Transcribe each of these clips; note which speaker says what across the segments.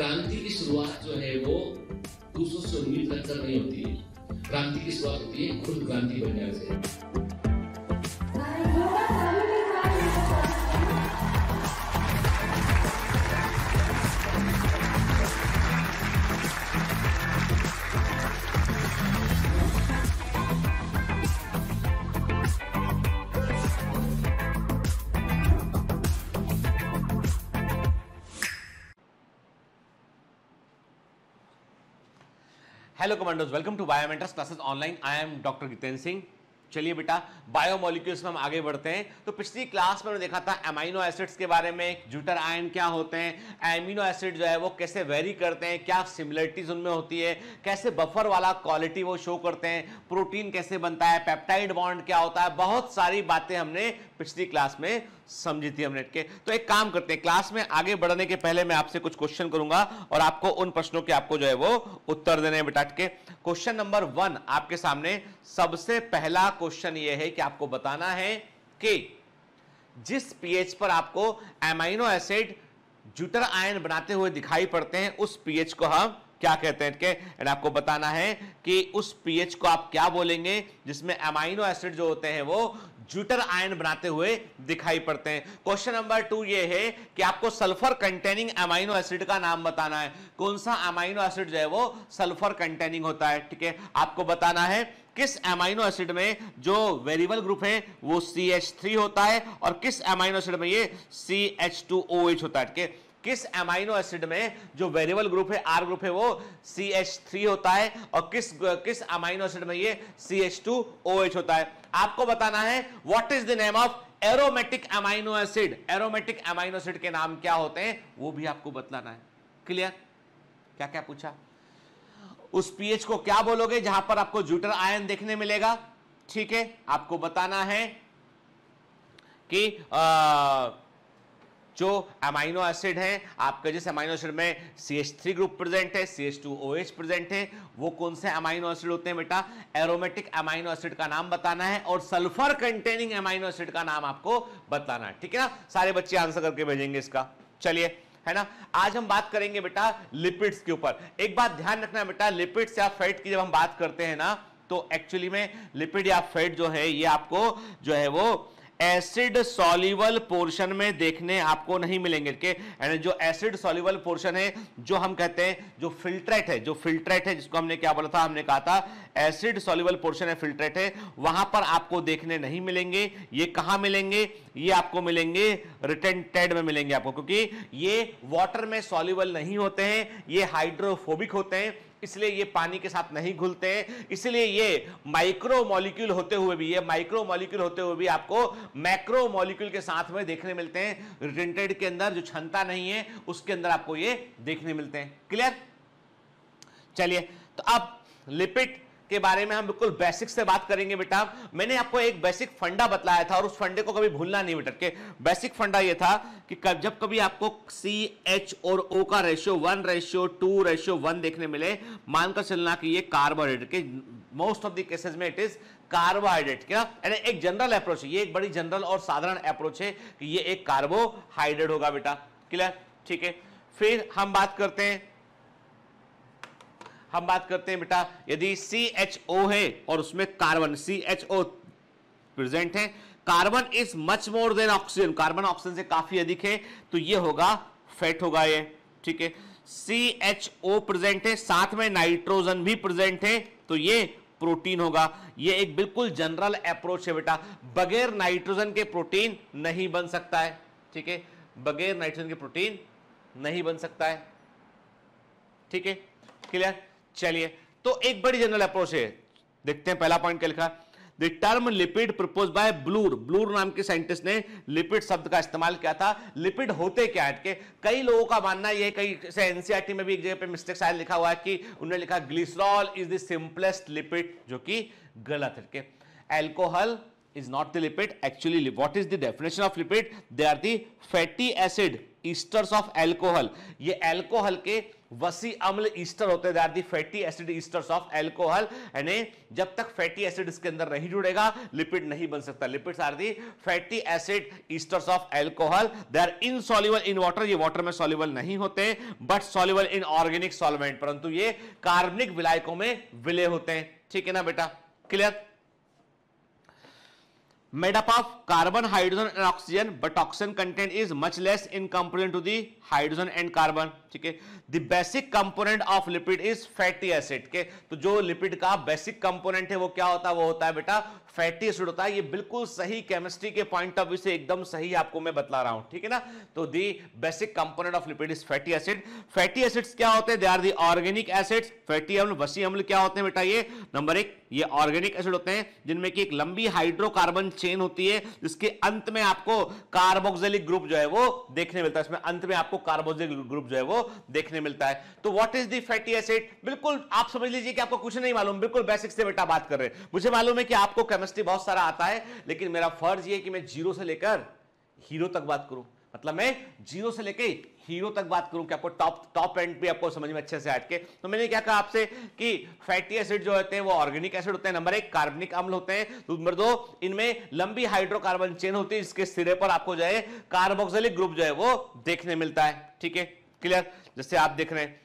Speaker 1: क्रांति की शुरुआत जो है वो दूसरों से उम्मीद रखकर नहीं होती है। क्रांति की शुरुआत होती है खुद क्रांति बनने से।
Speaker 2: Hello commandos, welcome to Biomentors classes online. I am doctor Jitendra Singh. चलिए बेटा, बायोमोलिक्यूल्स में हम आगे बढ़ते हैं। तो पिछली क्लास में हमने देखा था अमीनो एसिड्स के बारे में, ज्यूटर आयन क्या होते हैं, अमीनो एसिड जो है वो कैसे वेरी करते हैं, क्या सिमिलरिटीज उनमें होती है, कैसे बफर वाला क्वालिटी वो शो करते हैं, प्रोटीन कैसे बनता है, पेप्टाइड बॉन्ड क्या होता है, बहुत सारी बातें हमने पिछली क्लास में समझी थी हमने के। तो एक काम करते हैं, क्लास में आगे बढ़ने के पहले मैं आपसे कुछ क्वेश्चन करूंगा और आपको उन प्रश्नों के आपको जो है वो उत्तर देने हैं बेटा के। क्वेश्चन नंबर 1 आपके सामने सबसे पहला क्वेश्चन ये है कि आपको बताना है कि जिस पीएच पर आपको अमीनो एसिड ज्यूटर आयन बनाते हुए दिखाई पड़ते हैं उस पीएच को हम क्या कहते हैं के। एंड आपको बताना है कि उस पीएच को आप क्या बोलेंगे जिसमें अमीनो एसिड जो होते हैं वो ज्यूटर आयन बनाते हुए दिखाई पड़ते हैं। क्वेश्चन नंबर 2 ये है कि आपको सल्फर कंटेनिंग अमीनो एसिड का नाम बताना है। कौन सा अमीनो एसिड जो है वो सल्फर कंटेनिंग होता है, ठीक है। आपको बताना है किस अमीनो एसिड में जो वेरिएबल ग्रुप है वो CH3 होता है और किस अमीनो एसिड में ये CH2OH होता है, ठीक है। किस अमीनो एसिड में जो वेरिएबल ग्रुप है R ग्रुप है वो CH3 होता है और किस अमीनो एसिड में ये CH2OH होता है। आपको बताना है what is the name of aromatic amino acid. Aromatic amino acid के नाम क्या होते हैं वो भी आपको बतलाना है। क्लियर? क्या क्या पूछा? उस पीएच को क्या बोलोगे जहां पर आपको ज्यूटर आयन देखने मिलेगा, ठीक है। आपको बताना है कि जो अमीनो एसिड है आपके, जिस अमीनो एसिड में CH3 ग्रुप प्रेजेंट है, CH2OH प्रेजेंट है, वो कौन से अमीनो एसिड होते हैं बेटा? एरोमेटिक अमीनो एसिड का नाम बताना है और सल्फर कंटेनिंग अमीनो एसिड का नाम आपको बताना है, ठीक है ना। सारे बच्चे आंसर करके भेजेंगे इसका। चलिए, है ना। आज हम बात करेंगे बेटा लिपिड्स के ऊपर। एक बात ध्यान रखना बेटा, लिपिड्स या फैट की जब हम बात करते हैं ना तो एक्चुअली में लिपिड या फैट जो है ये आपको जो है वो एसिड सॉल्युबल पोर्शन में देखने आपको नहीं मिलेंगे, के जो एसिड सॉल्युबल पोर्शन है, जो हम कहते हैं जो फिल्ट्रेट है, जिसको हमने क्या बोला था, हमने कहा था एसिड सॉल्युबल पोर्शन है, फिल्ट्रेट है, वहां पर आपको देखने नहीं मिलेंगे। ये कहां मिलेंगे? ये आपको मिलेंगे रिटेंटेड में मिलेंगे आपको, क्योंकि ये वाटर में सॉल्युबल नहीं होते हैं, ये हाइड्रोफोबिक होते हैं, इसलिए ये पानी के साथ नहीं घुलते हैं, इसलिए ये माइक्रो मॉलिक्यूल होते हुए भी आपको मैक्रो मॉलिक्यूल के साथ में देखने मिलते हैं। रिटेंटेड के अंदर जो क्षमता नहीं है उसके अंदर आपको ये देखने मिलते हैं। क्लियर? चलिए, तो अब लिपिड के बारे में हम बिल्कुल बेसिक से बात करेंगे बेटा। मैंने आपको एक बेसिक फंडा बतलाया था और उस फंडे को कभी भूलना नहीं बेटा के। बेसिक फंडा ये था कि जब कभी आपको CH और O का रेशियो 1:2:1 देखने मिले, मानकर चलना कि ये कार्बोहाइड्रेट के मोस्ट ऑफ द केसेस में इट इज कार्बोहाइड्रेट, क्या एक जनरल अप्रोच है, ये एक बड़ी जनरल और साधारण अप्रोच है कि ये एक कार्बोहाइड्रेट होगा बेटा। क्लियर? ठीक है। फिर हम बात करते हैं बेटा, यदि CHO है और उसमें कार्बन CHO प्रेजेंट है, carbon is much more than oxygen, carbon oxygen से काफी अधिक है, तो ये होगा फैट होगा ये, ठीक है। CHO प्रेजेंट है, साथ में नाइट्रोजन भी प्रेजेंट है, तो ये प्रोटीन होगा। ये एक बिल्कुल जनरल अप्रोच है बेटा। बगैर नाइट्रोजन के प्रोटीन नहीं बन सकता है, ठीक है। बगैर नाइट्रोजन के प्रोटीन नहीं बन सकता है, ठीक है। क्लियर? चलिए, तो एक बड़ी जनरल अप्रोच है। देखते हैं पहला पॉइंट क्या लिखा। The term lipid propose by blur नाम के साइंटिस्ट ने लिपिड शब्द का इस्तेमाल किया था। लिपिड होते क्या है के? कई लोगों का मानना यह, कई से एनसीईआरटी में भी एक जगह पे मिस्टेक शायद लिखा हुआ है कि उन्होंने लिखा glycerol is the simplest lipid, जो कि गलत है के। Alcohol is not the lipid. Actually, what is the definition of lipid? They are the fatty acid esters of alcohol. ये अल्कोहल के वसी अम्ल ईस्टर होते हैं, they are the fatty acid esters of alcohol. यानी जब तक फैटी एसिड इसके अंदर नहीं जुड़ेगा लिपिड नहीं बन सकता। Lipids are the fatty acid esters of alcohol, they are insoluble in water, ये वाटर में सॉल्युबल नहीं होते, but soluble in organic solvent, परंतु ये कार्बनिक विलायकों में विलय होते हैं। ठीक है ना बेटा, clear? Made up of carbon, hydrogen and oxygen, but oxygen content is much less in comparison to the hydrogen and carbon. ठीक है, the basic component of lipid is fatty acid के, तो जो लिपिड का बेसिक कंपोनेंट है वो क्या होता है? वो होता है बेटा फैटी एसिड होता है। ये बिल्कुल सही केमिस्ट्री के पॉइंट ऑफ व्यू से एकदम सही आपको मैं बतला रहा हूं, ठीक है ना। तो the basic component of lipid is fatty acid. Fatty acids क्या होते हैं? They are the organic acids. Fatty अम्ल, वसी अम्ल क्या होते हैं बेटा? ये नंबर एक, ये ऑर्गेनिक एसिड होते हैं जिनमें की एक लंबी हाइड्रोकार्बन चेन होती है जिसके अंत में आपको कार्बोक्सिलिक ग्रुप जो है वो देखने मिलता है। इसमें अंत में आपको कार्बोक्सिलिक ग्रुप जो है वो देखने मिलता है। तो what is the fatty acid? बिल्कुल आप समझ लीजिए कि आपको कुछ नहीं मालूम, बिल्कुल बेसिक से बेटा बात कर रहे हैं। मुझे मालूम है कि आपको केमिस्ट्री बहुत सारा आता है, लेकिन मेरा फर्ज ये है कि मैं जीरो से लेकर हीरो तक बात करूं। मतलब मैं जीरो से लेकर हीरो तक बात करूं कि आपको टॉप एंड पे आपको समझ में अच्छे से हट के। तो मैंने क्या कहा आपसे कि फैटी एसिड जो होते हैं वो ऑर्गेनिक एसिड होते हैं, नंबर एक कार्बनिक अम्ल होते हैं, तो नंबर दो इनमें लंबी हाइड्रोकार्बन चेन होती है जिसके सिरे पर आपको जो है कार्बोक्सिलिक ग्रुप जो है वो देखने मिलता है। ठीक है, क्लियर? जैसे आप देख रहे हैं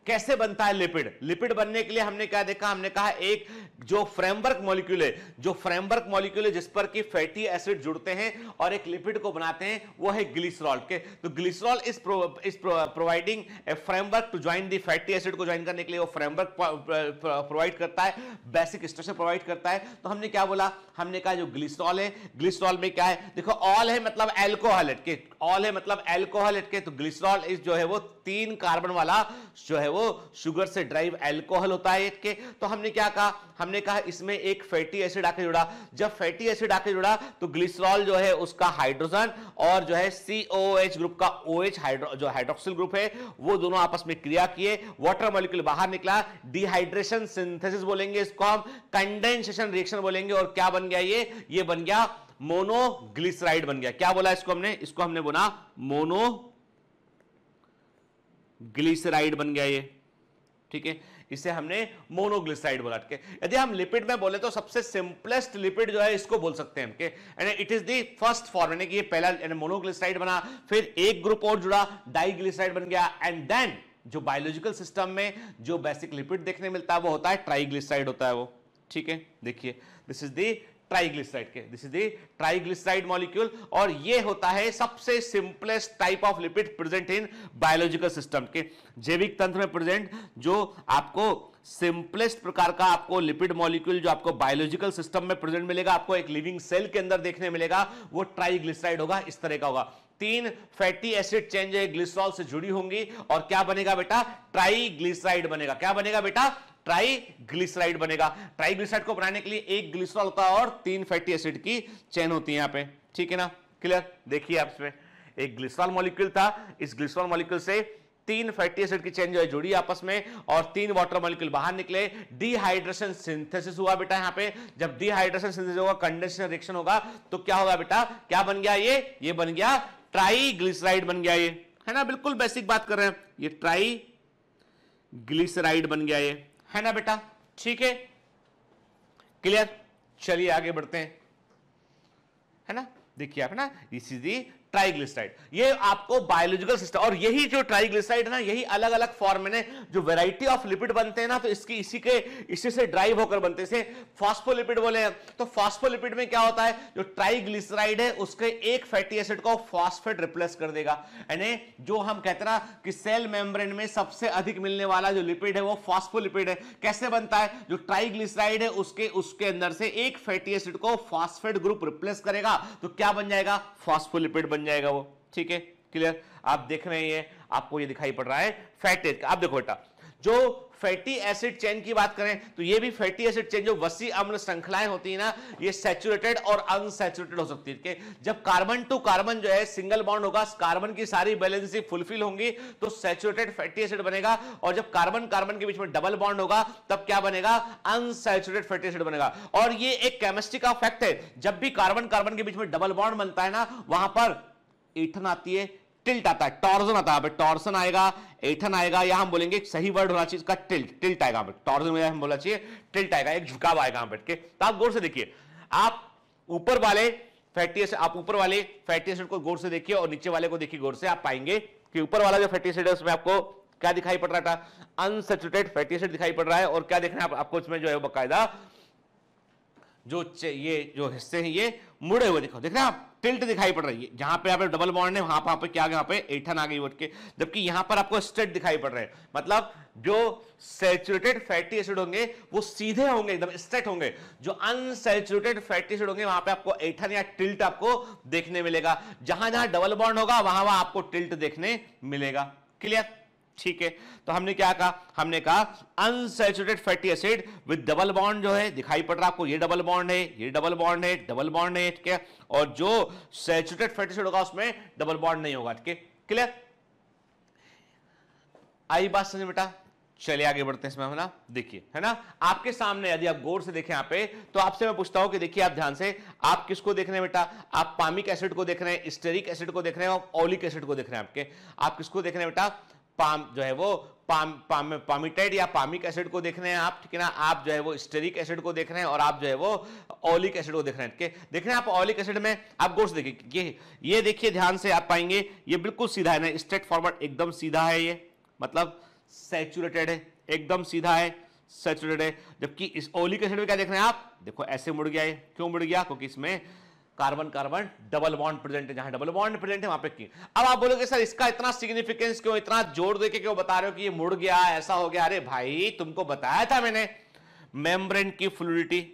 Speaker 2: कैसे बनता है लिपिड। लिपिड बनने के लिए हमने क्या देखा? हमने कहा एक जो फ्रेमवर्क मॉलिक्यूल है, जो फ्रेमवर्क मॉलिक्यूल है जिस पर कि फैटी एसिड जुड़ते हैं और एक लिपिड को बनाते हैं, वो है ग्लिसरॉल के। तो glycerol is providing a framework to join the fatty acid को ज्वाइन करने के लिए वो फ्रेमवर्क प्रोवाइड करता है, बेसिक स्ट्रक्चर प्रोवाइड करता है। तो हमने क्या बोला? हमने कहा जो ग्लिसरॉल है, ग्लिसरॉल में क्या है? देखो ऑल है मतलब अल्कोहल के, ऑल है मतलब अल्कोहल के, तो ग्लिसरॉल इस जो है वो 3 कार्बन वाला जो है वो शुगर से ड्राइव अल्कोहल होता है के। तो हमने क्या कहा? हमने कहा इसमें एक फैटी एसिड आके जुड़ा। जब फैटी एसिड आके जुड़ा तो ग्लिसरॉल जो है उसका हाइड्रोजन और जो है COOH ग्रुप का OH जो हाइड्रोक्सिल ग्रुप है वो दोनों आपस में क्रिया किए, वाटर मॉलिक्यूल बाहर निकला, डिहाइड्रेशन सिंथेसिस बोलेंगे इसको हम, कंडेंसेशन रिएक्शन बोलेंगे, और क्या बन गया? ये बन गया मोनोग्लिसराइड बन गया। क्या बोला इसको हमने? इसको हमने बोला मोनोग्लिसराइड बन गया ये। ठीक है, इसे हमने मोनोग्लिसराइड बोला। यदि हम लिपिड में बोले तो सबसे सिंपलेस्ट लिपिड जो है इसको बोल सकते हैं कि it is the first form, यानी कि ये पहला मोनोग्लिसराइड बना, फिर एक ग्रुप और जुड़ा डाइग्लिसराइड बन गया, एंड देन जो बायोलॉजिकल सिस्टम में जो बेसिक लिपिड देखने मिलता है वो होता है ट्राइग्लिसराइड होता है वो। ठीक है, देखिए दिस इज द ट्राइग्लिसराइड के, this is the triglyceride molecule, और ये होता है सबसे simplest type of lipid present in biological system के जैविक तंत्र में प्रेजेंट। जो आपको सिंपलेस्ट प्रकार का आपको लिपिड मॉलिक्यूल जो आपको बायोलॉजिकल सिस्टम में प्रेजेंट मिलेगा, आपको एक लिविंग सेल के अंदर देखने मिलेगा, वो ट्राइग्लिसराइड होगा। इस तरह का होगा, 3 फैटी एसिड चेन जो ग्लिसरॉल से जुड़ी होंगी और क्या बनेगा बेटा? ट्राइग्लिसराइड बनेगा। क्या बनेगा बेटा? ट्राइग्लिसराइड बनेगा। ट्राइग्लिसराइड को बनाने के लिए एक ग्लिसरॉल होता है और 3 फैटी एसिड की चेन होती है यहां पे। ठीक है ना, क्लियर? देखिए आप इसमें एक ग्लिसरॉल मॉलिक्यूल था, इस ग्लिसरॉल मॉलिक्यूल से 3 फैटी एसिड की चेन जो है जुड़ी आपस में और 3 वाटर मॉलिक्यूल बाहर निकले, डिहाइड्रेशन सिंथेसिस हुआ बेटा यहां पे। जब डिहाइड्रेशन सिंथेसिस होगा, कंडेंसेशन रिएक्शन होगा, तो क्या होगा बेटा? क्या बन गया? ये बन गया ट्राइग्लिसराइड बन गया, ये है ना, बिल्कुल बेसिक बात कर रहे हैं, ये ट्राइग्लिसराइड बन गया, ये है ना बेटा। ठीक है, क्लियर? चलिए आगे बढ़ते हैं, है ना। देखिए आप, है ना, दिस इज दी ट्राइग्लिसराइड। ये आपको बायोलॉजिकल सिस्टम, और यही जो ट्राइग्लिसराइड है ना, यही अलग अलग फॉर्म में जो वैरायटी ऑफ लिपिड बनते हैं ना, तो इसी से ड्राइव होकर बनते हैं। फॉस्फोलिपिड बोले हैं, तो फॉस्फोलिपिड में क्या होता है? जो ट्राइग्लिसराइड है उसके एक फैटी एसिड को फॉस्फेट रिप्लेस कर देगा। यानी जो हम कहते हैं ना कि सेल मेम्ब्रेन में सबसे अधिक मिलने वाला जो लिपिड है वो फॉस्फोलिपिड है। कैसे बनता है? जो ट्राइग्लिसराइड है उसके अंदर से एक फैटी एसिड को फॉस्फेट ग्रुप रिप्लेस करेगा, तो क्या बन जाएगा? फॉस्फोलिपिड बन जाएगा वो। ठीक है, क्लियर? आप देख रहे हैं, ये आपको ये दिखाई पड़ रहा है फैटी। आप देखो बेटा, जो फैटी एसिड चेन की बात करें तो ये भी फैटी एसिड चेन जो वसी अम्ल श्रृंखलाएं होती है ना, ये सैचुरेटेड और अनसैचुरेटेड हो सकती है। जब कार्बन टू कार्बन जो है सिंगल बॉन्ड होगा, कार्बन की सारी वैलेंसी फुलफिल होंगी तो सैचुरेटेड फैटी एसिड बनेगा, और जब कार्बन कार्बन के बीच में डबल बॉन्ड होगा तब क्या बनेगा? अनसैचुरेटेड फैटी एसिड बनेगा। और ये एक केमिस्ट्री का फैक्ट है, जब भी कार्बन कार्बन के बीच में डबल बॉन्ड बनता है ना, वहां पर ईथन आती है, टिल्ट आता है, टॉर्जन आता है, टॉर्सन आएगा, एथन आएगा, या हम बोलेंगे सही वर्ड होना चाहिए इसका टिल्ट आएगा, टॉर्जन में हम बोलना चाहिए टिल्ट आएगा, एक झुकाव आएगा यहां बैठ के। तो आप गौर से देखिए, आप ऊपर वाले फैटी एसिड को गौर से देखिए और नीचे वाले को देखिए गौर से, आप पाएंगे कि ऊपर वाला जो फैटी एसिड है उसमें आपको क्या दिखाई पड़ रहा था, अनसैचुरेटेड फैटी एसिड दिखाई पड़ रहा है, और क्या देखना है आपको इसमें जो है बकायदा जो ये जो हिस्से हैं ये मुड़े हुए दिख रहे हैं आप, टिल्ट दिखाई पड़ रही है, जहां पे आप डबल बॉन्ड है वहां पे क्या, यहाँ पे एथन आ गई उठ के, जबकि यहां पर आपको स्ट्रेट दिखाई पड़ रहे हैं। मतलब जो सैचुरेटेड फैटी एसिड होंगे वो सीधे होंगे, एकदम स्ट्रेट होंगे, जो अनसैचुरेटेड फैटी एसिड होंगे वहां पे आपको एथन या टिल्ट आपको देखने मिलेगा, जहां जहां डबल बॉन्ड होगा वहां वहां आपको टिल्ट देखने मिलेगा। क्लियर? ठीक है, तो हमने क्या कहा, हमने कहा unsaturated fatty acid with double bond जो है दिखाई पड़ रहा है आपको, ये डबल बॉन्ड है, ये डबल बॉन्ड है, डबल बॉन्ड है, ठीक है, और जो सैचुरेटेड फैटी एसिड होगा उसमें डबल बॉन्ड नहीं होगा। ठीक है, क्लियर? आई बात समझ बेटा? चलिए आगे बढ़ते हैं इसमें हम ना, देखिए है ना आपके सामने, यदि आप गौर से देखें यहाँ पे, तो आपसे मैं पूछता हूं कि देखिए आप ध्यान से, आप किसको देख रहे हैं बेटा, आप पामिक एसिड को देख रहे हैं, स्टेरिक एसिड को देख रहे हैं और ओलिक एसिड को देख रहे हैं आपके, आप किसको देख रहे हैं बेटा, पाम जो है वो पामिटाइड या पामिक एसिड को देख रहे हैं आप, ठीक है ना, आप जो है वो स्टेरिक एसिड को देख रहे हैं और आप जो है वो ओलिक एसिड को देख रहे हैं। देख रहे हैं आप ओलिक एसिड में, आप गौर से देखिए, ये देखिए ध्यान से, आप पाएंगे ये बिल्कुल सीधा है ना, स्ट्रेट फॉरवर्ड एकदम सीधा है, ये मतलब सैचुरेटेड है, एकदम सीधा है, सैचुरेटेड है, जबकि इस ओलिक एसिड में क्या देख रहे हैं आप, देखो ऐसे मुड़ गया है, क्यों मुड़ गया, क्योंकि इसमें carbon carbon double bond present है, जहां डबल बॉन्ड प्रेजेंट है वहां पे की। अब आप बोलोगे सर इसका इतना सिग्निफिकेंस क्यों, इतना जोर देके क्यों बता रहे हो कि ये मुड़ गया, ऐसा हो गया? अरे भाई तुमको बताया था मैंने, मेम्ब्रेन की फ्लूइडिटी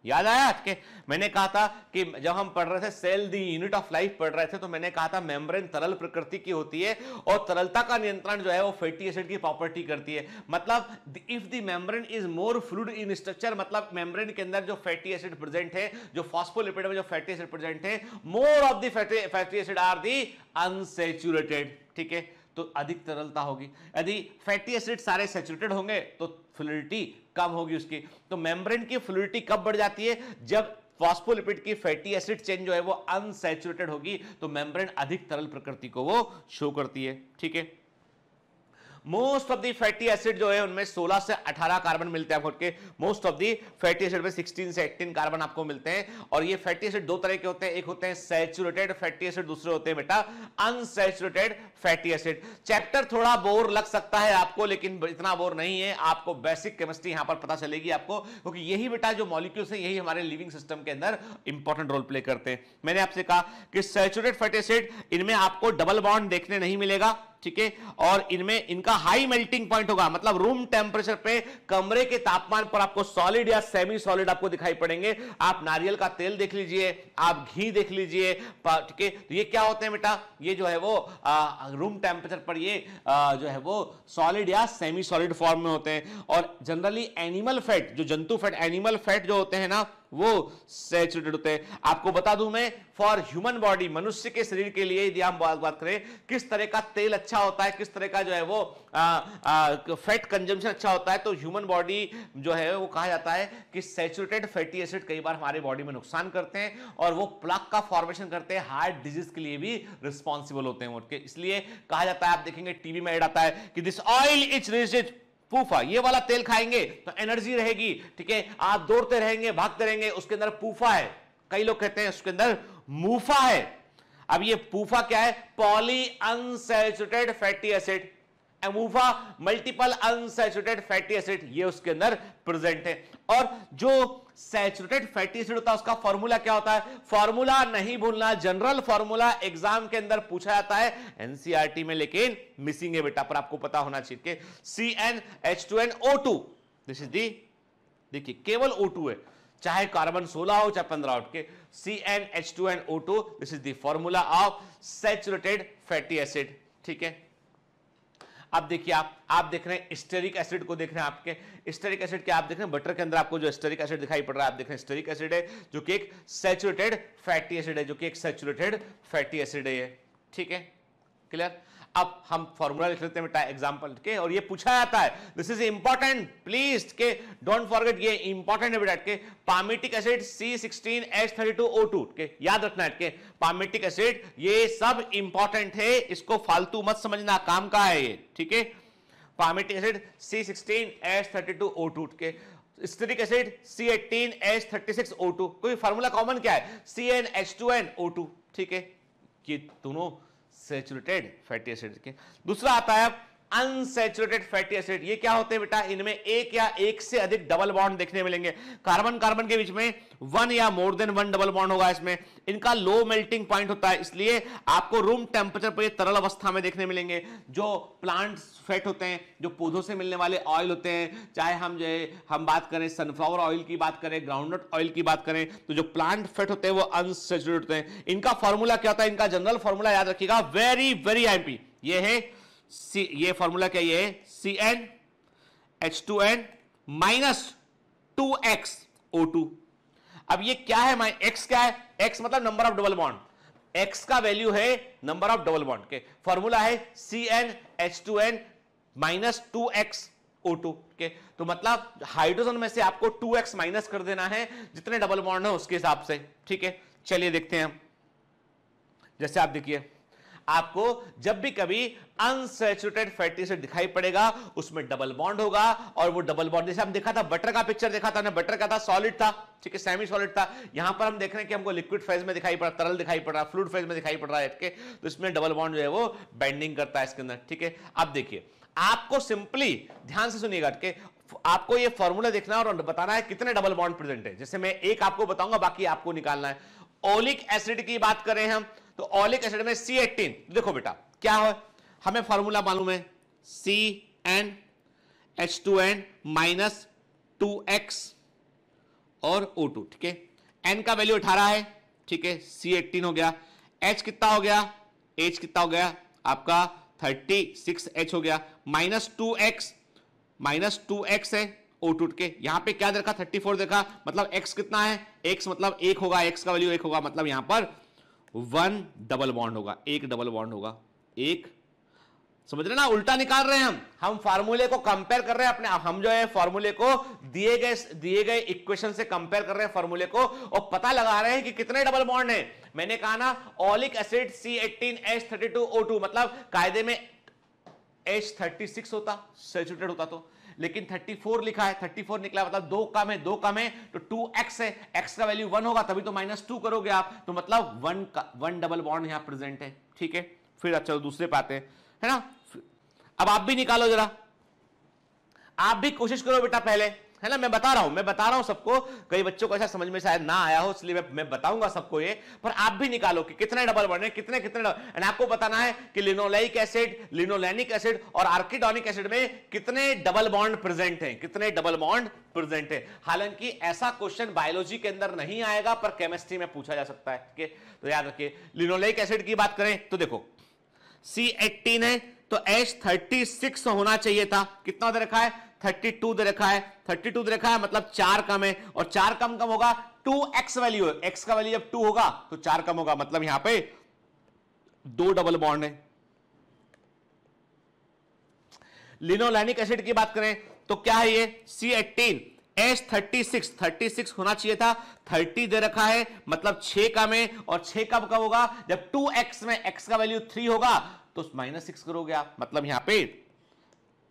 Speaker 2: याद आया कि मैंने कहा था कि जब हम पढ़ रहे थे cell the unit of life पढ़ रहे थे, तो मैंने कहा था मेम्ब्रेन तरल प्रकृति की होती है और तरलता का नियंत्रण जो है वो फैटी एसिड की प्रॉपर्टी करती है। मतलब if the membrane is more fluid in structure, मतलब मेम्ब्रेन के अंदर जो फैटी एसिड प्रेजेंट है, जो फॉस्फोलिपिड में जो फैटी एसिड प्रेजेंट है, more of the fatty acid are the unsaturated. ठीक है, तो अधिक तरलता होगी। यदि फैटी एसिड सारे सैचुरेटेड होंगे तो फ्लूइडिटी कम होगी उसकी। तो मेम्ब्रेन की फ्लूइडिटी कब बढ़ जाती है, जब फॉस्फोलिपिड की फैटी एसिड चेन जो है वो अनसैचुरेटेड होगी, तो मेम्ब्रेन अधिक तरल प्रकृति को वो शो करती है। ठीक है, most of the fatty acid जो है उनमें 16 से 18 कार्बन मिलते हैं आपको के, most of the fatty acid में 16 से 18 कार्बन आपको मिलते हैं। और ये फैटी एसिड दो तरह के होते हैं, एक होते हैं सैचुरेटेड फैटी एसिड, दूसरे होते हैं बेटा अनसैचुरेटेड फैटी एसिड। चैप्टर थोड़ा बोर लग सकता है आपको, लेकिन इतना बोर नहीं है, आपको बेसिक केमिस्ट्री यहां पर पता चलेगी आपको, क्योंकि यही बेटा जो मॉलिक्यूल्स हैं यही हमारे लिविंग सिस्टम के अंदर इंपॉर्टेंट रोल प्ले करते हैं। मैंने आपसे कहा कि सैचुरेटेड फैटी एसिड इनमें आपको डबल बॉन्ड देखने नहीं मिलेगा, ठीक है, और इनमें इनका हाई मेल्टिंग पॉइंट होगा, मतलब रूम टेम्परेचर पे कमरे के तापमान पर आपको सॉलिड या सेमी सॉलिड आपको दिखाई पड़ेंगे। आप नारियल का तेल देख लीजिए, आप घी देख लीजिए, ठीक है, तो ये क्या होते हैं बेटा, ये जो है वो रूम टेम्परेचर पर ये जो है वो सॉलिड या सेमी सॉलिड फॉर्म में होते हैं। और जनरली एनिमल फैट, जो जंतु फैट, एनिमल फैट जो होते हैं ना, वो सैचुरेटेड होते हैं। आपको बता दूं मैं, फॉर ह्यूमन बॉडी, मनुष्य के शरीर के लिए यदि हम बात करें किस तरह का तेल अच्छा होता है, किस तरह का जो है वो फैट कंजम्पशन अच्छा होता है, तो ह्यूमन बॉडी जो है वो कहा जाता है कि सैचुरेटेड फैटी एसिड कई बार हमारे बॉडी में नुकसान करते हैं और वो प्लक का फॉर्मेशन करते हैं, हार्ट डिजीज के लिए भी रिस्पॉन्सिबल होते हैं उनके। इसलिए कहा जाता है, आप देखेंगे टीवी में ऐड आता है कि दिस ऑयल इज रिच पूफा, ये वाला तेल खाएंगे तो एनर्जी रहेगी, ठीक है, आप दौड़ते रहेंगे, भागते रहेंगे, उसके अंदर पूफा है। कई लोग कहते हैं उसके अंदर मूफा है। अब ये पूफा क्या है, poly unsaturated fatty acid, MUFA multiple unsaturated fatty acid, ये उसके अंदर प्रेजेंट है। और जो सैचुरेटेड फैटी एसिड होता है उसका फॉर्मूला क्या होता है, फॉर्मूला नहीं भूलना, जनरल फॉर्मूला एग्जाम के अंदर पूछा जाता है, एनसीईआरटी में लेकिन मिसिंग है बेटा, पर आपको पता होना चाहिए। CnH2nO2, दिस इज दी, देखिए केवल O2 है, चाहे कार्बन 16 हो चाहे 15 हो, के CnH2nO2, this is the formula of saturated fatty acid. ठीक है, अब देखिए आप देख रहे हैं स्टेरिक एसिड को देख रहे हैं, आपके स्टेरिक एसिड क्या आप देख रहे हैं, बटर के अंदर आपको जो स्टेरिक एसिड दिखाई पड़ रहा है, आप देख रहे हैं स्टेरिक एसिड है जो कि एक सैचुरेटेड फैटी एसिड है, जो कि एक सैचुरेटेड फैटी एसिड है। ठीक है, क्लियर। अब हम फॉर्मूला लिख लेते हैं बेटा एग्जांपल के, और ये पूछा जाता है, दिस इज इंपॉर्टेंट प्लीज के डोंट फॉरगेट, ये इंपॉर्टेंट है बेटा के पामिटिक एसिड C16H32O2 के याद रखना है के पामिटिक एसिड, ये सब इंपॉर्टेंट है, इसको फालतू मत समझना, काम का है ये, ठीक है। पामिटिक एसिड C16H32O2 के, स्टीरिक एसिड C18H36O2, कोई फार्मूला कॉमन क्या है CnH2nO2, ठीक है, ये दोनों सैचुरेटेड फैटी एसिड के। दूसरा आता है अनसैचुरेटेड फैटी एसिड, ये क्या होते हैं बेटा, इनमें एक या एक से अधिक डबल बॉन्ड देखने मिलेंगे, कार्बन कार्बन के बीच में वन या more than one double bond होगा इसमें, इनका लो मेल्टिंग पॉइंट होता है, इसलिए आपको रूम टेम्परेचर पर ये तरल अवस्था में देखने मिलेंगे। जो प्लांट फैट होते हैं, जो पौधों से मिलने वाले ऑयल होते हैं, चाहे हम जो है हम बात करें सनफ्लावर ऑयल की बात करें, ग्राउंडनट ऑयल की बात करें, तो जो प्लांट फैट होते हैं वो अनसैचुरेटेड होते हैं। इनका फॉर्मूला क्या होता है, इनका जनरल फॉर्मूला याद रखिएगा, वेरी वेरी आईएमपी, ये है ये फॉर्मूला क्या, ये है CnH2n -2xO2। अब ये क्या है, x क्या है, x मतलब number of double bond, x का वैल्यू है नंबर ऑफ डबल बॉन्ड के, फॉर्मूला है CnH2n -2xO2 के, तो मतलब हाइड्रोजन में से आपको 2x माइनस कर देना है जितने डबल बॉन्ड है उसके हिसाब से, ठीक है। चलिए देखते हैं हम, जैसे आप देखिए आपको जब भी कभी अनसैचुरेटेड फैटी एसिड दिखाई पड़ेगा उसमें डबल बॉन्ड होगा, और वो डबल बॉन्ड जैसे हम देखा था बटर का पिक्चर देखा था ना, बटर का था सॉलिड था, ठीक है, सेमी सॉलिड था, यहां पर हम देख रहे हैं कि हमको लिक्विड फेज में दिखाई पड़ रहा, तरल दिखाई पड़ रहा, फ्लूइड फेज में दिखाई पड़ रहा है, तो इसमें डबल बॉन्ड जो है वो बेंडिंग करता है इसके अंदर, ठीक है। अब देखिए आपको सिंपली ध्यान से सुनिएगा कि आपको ये फॉर्मूला देखना है और बताना है कितने डबल बॉन्ड प्रेजेंट है, जैसे मैं एक आपको बताऊंगा बाकी आपको निकालना है। ओलिक एसिड की बात करें हम, तो ओलिक एसिड में C18, देखो बेटा क्या है, हमें फॉर्मूला मालूम है CnH2n -2x और O2, ठीक है, n का वैल्यू 18 है, ठीक है, C18 हो गया, H कितना हो गया, H कितना हो गया आपका 36H हो गया, -2x है O2 के, यहां पे क्या देखा 34 देखा, मतलब x कितना है, x मतलब 1 होगा, x का वैल्यू 1 होगा, मतलब यहां पर 1 डबल बॉन्ड होगा, एक डबल बॉन्ड होगा, एक, समझ रहे ना, उल्टा निकाल रहे हैं हम फार्मूले को कंपेयर कर रहे हैं अपने, हम जो है फार्मूले को दिए गए इक्वेशन से कंपेयर कर रहे हैं फार्मूले को, और पता लगा रहे हैं कि कितने डबल बॉन्ड है। मैंने कहा ना ओलिक एसिड C18H32O2, मतलब कायदे में H36 होता, सैचुरेटेड होता तो, लेकिन 34 लिखा है, 34 निकला, मतलब 2 कम है, 2 कम है तो 2x है, x का वैल्यू 1 होगा तभी तो -2 करोगे आप, तो मतलब 1 डबल बॉन्ड यहां प्रेजेंट है, ठीक है। फिर अच्छा दूसरे पे आते हैं, है ना, अब आप भी निकालो जरा, आप भी कोशिश करो बेटा पहले, है ना, मैं बता रहा हूं सबको, कई बच्चों को ऐसा समझ में शायद ना आया हो इसलिए मैं बताऊंगा सबको ये, पर आप भी निकालो कि कितने डबल बॉन्ड है, कितने एंड आपको बताना है कि लिनोलेइक एसिड, लिनोलेनिक एसिड और आर्किडोनिक एसिड में कितने डबल बॉन्ड प्रेजेंट हैं, कितने डबल बॉन्ड प्रेजेंट है। हालांकि ऐसा क्वेश्चन बायोलॉजी के अंदर नहीं आएगा पर केमिस्ट्री में पूछा जा सकता है, ठीक है, तो याद रखिए। लिनोलेइक एसिड की बात करें तो देखो C18 है तो H36 होना चाहिए था, कितना दे रखा है 32 दे रखा है, 32 दे रखा है, मतलब 4 कम है, और 4 कम होगा 2x वैल्यू है, x का वैल्यू जब 2 होगा तो 4 कम होगा, मतलब यहां पे 2 डबल बॉन्ड है। लिनोलेनिक एसिड की बात करें तो क्या है ये C18 H36 होना चाहिए था, 30 दे रखा है, मतलब 6 कम है, और 6 कब होगा जब 2x में x का वैल्यू 3 होगा तो -6 करोगे आप, मतलब यहां पे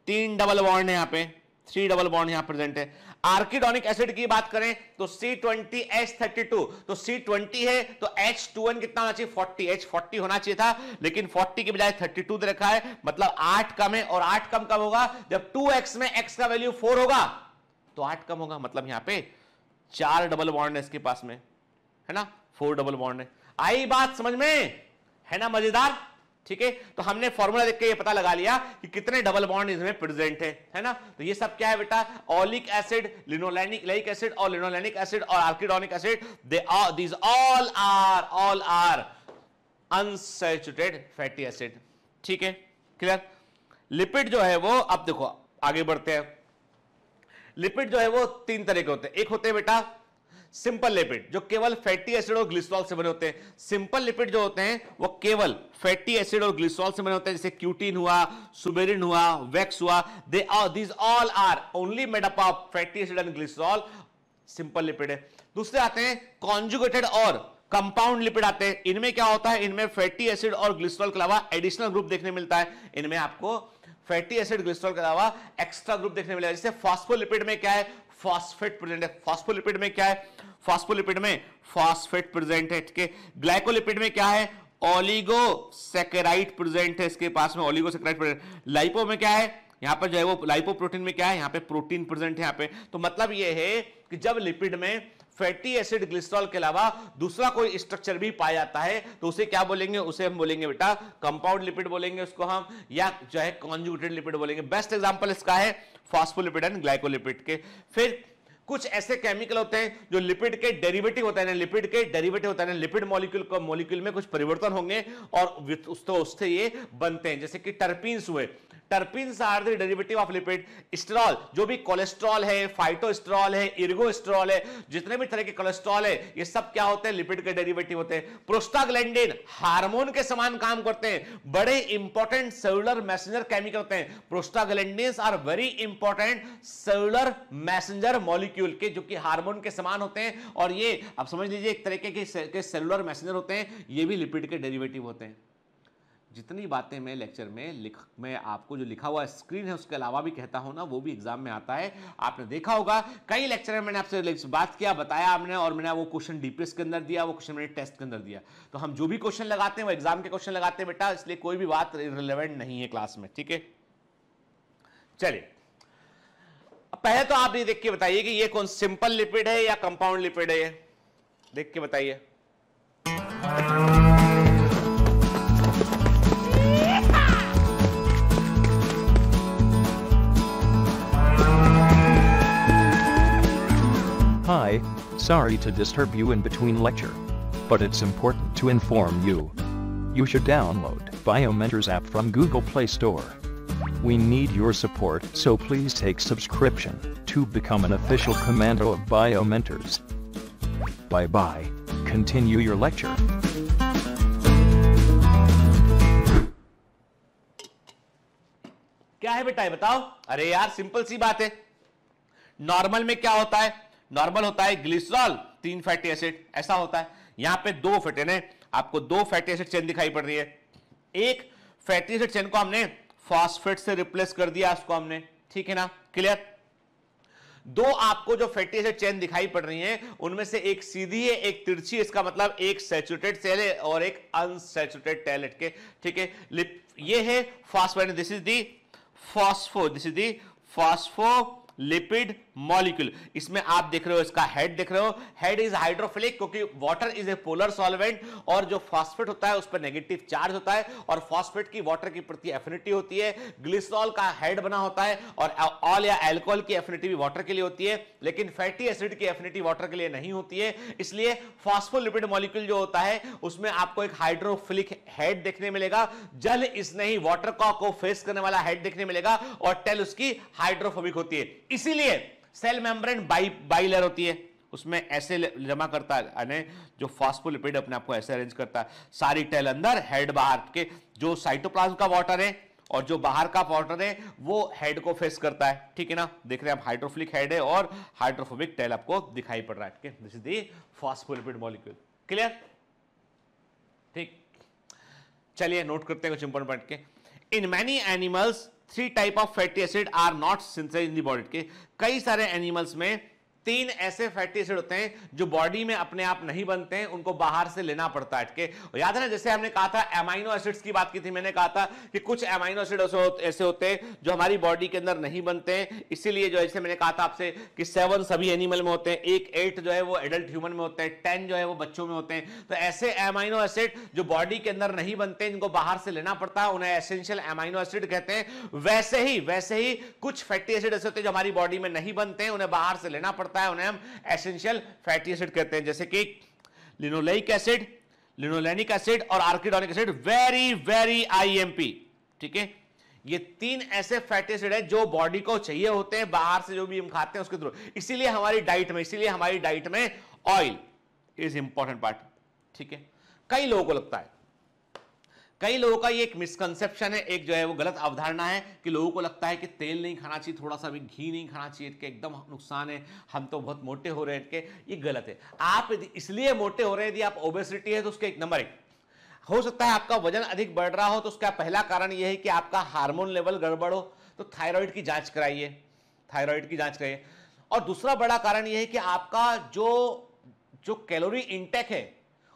Speaker 2: 3 डबल बॉन्ड है, यहां पे 3 डबल बॉन्ड यहां प्रेजेंट है। आर्किडोनिक एसिड की बात करें तो C20H32, तो C20 है तो H2n कितना होना चाहिए 40, H40 होना चाहिए था, लेकिन 40 के बजाय 32 दे रखा है, मतलब 8 कम है, और 8 कम कब होगा जब 2x में x का वैल्यू 4 होगा तो 8 कम होगा, मतलब यहां पे 4 डबल बॉन्ड है इसके पास में, है ना, 4 डबल बॉन्ड है। आई बात समझ में, है ना, मजेदार, ठीक है। तो हमने फॉर्मूला देख के ये पता लगा लिया कि कितने डबल बॉन्ड इसमें प्रेजेंट है ना। तो ये सब क्या है बेटा, ओलिक एसिड, लिनोलेनिक एसिड और लिनोलेनिक एसिड और arachidonic acid, these all are unsaturated fatty acid, ठीक है, क्लियर। लिपिड जो है वो, अब देखो आगे बढ़ते हैं, लिपिड जो है वो 3 तरह के होते हैं, एक होते हैं बेटा सिंपल लिपिड जो केवल फैटी एसिड और ग्लिसरॉल से बने होते हैं। सिंपल लिपिड जो होते हैं वो केवल फैटी एसिड और ग्लिसरॉल से बने होते हैं, जैसे क्यूटीन हुआ, सुबेरिन हुआ, वैक्स हुआ, these all are only made up of fatty acid and glycerol, simple lipid है। दूसरे आते हैं कॉन्जुगेटेड और कंपाउंड लिपिड आते हैं। इनमें क्या होता है, इनमें फैटी एसिड और ग्लिसरॉल के अलावा एडिशनल ग्रुप देखने मिलता है। इनमें आपको फैटी एसिड ग्लिसरॉल के अलावा एक्स्ट्रा ग्रुप देखने मिलेगा। जैसे फॉस्फोलिपिड में क्या है, फॉस्फेट प्रेजेंट है। फॉस्फोलिपिड में क्या है, फॉस्फोलिपिड में फॉस्फेट प्रेजेंट है। ठीक है, ग्लाइकोलिपिड में क्या है, ओलिगोसैकेराइड प्रेजेंट है, इसके पास में ओलिगोसैकेराइड प्रेजेंट। लाइपो में क्या है, यहां पर जो है वो लाइपोप्रोटीन में क्या है, यहां पे प्रोटीन प्रेजेंट है यहां पे। तो मतलब ये है कि जब लिपिड में फैटी एसिड ग्लिसरॉल के अलावा दूसरा कोई स्ट्रक्चर भी पाया जाता है तो उसे क्या बोलेंगे, उसे हम बोलेंगे बेटा कंपाउंड लिपिड बोलेंगे उसको हम, या जो है कॉन्जुगेटेड लिपिड बोलेंगे। बेस्ट एग्जांपल इसका है फॉस्फोलिपिड एंड ग्लाइकोलिपिड के। फिर कुछ ऐसे केमिकल होते हैं जो लिपिड के डेरिवेटिव होते हैं, लिपिड के डेरिवेटिव होते हैं, लिपिड मॉलिक्यूल में कुछ परिवर्तन होंगे और उससे ये बनते हैं, जैसे कि टर्पीन्स हुए। Terpenes are the derivative of lipid. Sterol, जो भी कोलेस्ट्रॉल है, फाइटोस्टेरॉल है, इर्गोस्टेरॉल है, जितने भी तरह के कोलेस्ट्रॉल है, ये सब क्या होते हैं, लिपिड के डेरिवेटिव होते हैं। प्रोस्टाग्लैंडिन हार्मोन के समान काम करते हैं, बड़े इंपॉर्टेंट सेलुलर मैसेंजर केमिकल होते हैं। Prostaglandins are very important cellular messenger molecule के, जो कि हार्मोन के समान होते हैं, और ये आप समझ लीजिए एक तरीके के सेलुलर मैसेंजर होते हैं, ये भी लिपिड के डेरिवेटिव होते हैं। जितनी बातें मैं लेक्चर में आपको जो लिखा हुआ स्क्रीन है उसके अलावा भी कहता हूं ना, वो भी एग्जाम में आता है। आपने देखा होगा कई लेक्चर में मैंने आपसे बात किया, बताया आपने, और मैंने वो क्वेश्चन डीपीएस के अंदर दिया, वो क्वेश्चन मैंने टेस्ट के अंदर दिया। तो हम जो भी क्वेश्चन लगाते हैं वो एग्जाम के क्वेश्चन लगाते हैं बेटा, इसलिए कोई भी बात रिलेवेंट नहीं है क्लास में। ठीक है, चलिए पहले तो आप ये देख के बताइए कि ये कौन सिंपल लिपिड है या कंपाउंड लिपिड है, ये देख के बताइए।
Speaker 3: Hi, sorry to disturb you in between lecture, but it's important to inform you. You should download Biomentors app from Google Play Store. We need your support, so please take subscription to become an official commando of Biomentors. Bye bye. Continue your lecture.
Speaker 2: क्या है बेटा ये बताओ। अरे यार simple सी बात है। Normal में क्या होता है, नॉर्मल होता है ग्लिसरॉल 3 फैटी एसिड, ऐसा होता है। यहां पे 2 फैटी ने आपको 2 फैटी एसिड चेन दिखाई पड़ रही है। एक फैटी एसिड चेन को हमने फॉस्फेट से रिप्लेस कर दिया, उसको हमने, ठीक है ना, क्लियर। 2 आपको जो फैटी एसिड चेन दिखाई पड़ रही हैं उनमें से एक सीधी है, एक तिरछी, इसका मतलब एक सैचुरेटेड सेल है और एक अनसैचुरेटेड टेल के, ठीक है। ये है phosphate, this is the phospho, this is the phospholipid molecule. इसमें आप देख रहे हो, इसका हेड देख रहे हो, हेड इज हाइड्रोफिलिक क्योंकि water is a polar solvent, और जो फॉस्फेट होता है उस पर नेगेटिव चार्ज होता है, और फॉस्फेट की वाटर की प्रति एफिनिटी होती है। ग्लिसरॉल का हेड बना होता है, और ऑल या अल्कोहल की एफिनिटी भी वाटर के लिए होती है, लेकिन फैटी एसिड की एफिनिटी वाटर के लिए नहीं होती है। इसलिए फॉस्फोलिपिड मॉलिक्यूल जो होता है उसमें आपको एक हाइड्रोफिलिक हेड देखने मिलेगा, जल इसने ही वाटर को फेस करने वाला हेड देखने मिलेगा, और टेल उसकी हाइड्रोफोबिक होती है। इसीलिए सेल मेम्ब्रेन बाइलेयर होती है, उसमें ऐसे जमा करता है, यानी जो फॉस्फोलिपिड अपने आप को ऐसे अरेंज करता है, सारी टेल अंदर, हेड बाहर के। जो साइटोप्लाज्म का वाटर है और जो बाहर का वाटर है वो हेड को फेस करता है, ठीक है ना। देख रहे हैं आप, हाइड्रोफिलिक हेड है और हाइड्रोफोबिक टेल आपको दिखाई पड़ रहा है, ठीक है। This is the phospholipid molecule, clear, ठीक। चलिए नोट करते हैं कुछ इंपॉर्टेंट पॉइंट के। In many animals 3 type of fatty acid are not synthesized in the body के। कई सारे एनिमल्स में 3 ऐसे फैटी एसिड होते हैं जो बॉडी में अपने आप नहीं बनते हैं, उनको बाहर से लेना पड़ता है, ठीक है। याद है ना, जैसे हमने कहा था एमाइनो एसिड्स की बात की थी, मैंने कहा था कि कुछ एमाइनो एसिड ऐसे होते हैं जो हमारी बॉडी के अंदर नहीं बनते हैं, इसीलिए जो जैसे मैंने कहा था आपसे कि 7 सभी एनिमल में होते हैं, 8 जो है वो एडल्ट ह्यूमन में होते हैं, 10 जो है वो बच्चों में होते हैं। तो ऐसे एमाइनो एसिड जो बॉडी के अंदर नहीं बनते, जिनको बाहर से लेना पड़ता है, उन्हें एसेंशियल एमाइनो एसिड कहते हैं। वैसे ही कुछ फैटी एसिड ऐसे होते हैं जो हमारी बॉडी में नहीं बनते हैं, उन्हें बाहर से लेना पड़ता है, उन्हें हम एसेंशियल फैटी एसिड कहते हैं, जैसे कि लिनोलेइक एसिड, लिनोलेनिक एसिड और आर्किडोनिक एसिड, वेरी IMP, ठीक है। ये 3 ऐसे फैटी एसिड है जो बॉडी को चाहिए होते हैं, बाहर से जो भी हम खाते हैं उसके थ्रू। इसीलिए हमारी डाइट में ऑयल इज इंपॉर्टेंट पार्ट, ठीक है। कई लोगों को लगता है, कई लोगों का ये एक मिसकंसेप्शन है, एक जो है वो गलत अवधारणा है कि लोगों को लगता है कि तेल नहीं खाना चाहिए, थोड़ा सा भी घी नहीं खाना चाहिए, कि एकदम नुकसान है, हम तो बहुत मोटे हो रहे हैं, कि ये गलत है। आप इसलिए मोटे हो रहे हैं, यदि आप ओबेसिटी है तो उसके नंबर 1 हो सकता है आपका वजन अधिक बढ़ रहा हो, तो उसका पहला कारण यह है कि आपका हार्मोन लेवल गड़बड़ हो, तो थायराइड की जांच कराइए, थायराइड की जांच कराइए। और दूसरा बड़ा कारण यह है कि आपका जो कैलोरी इंटेक है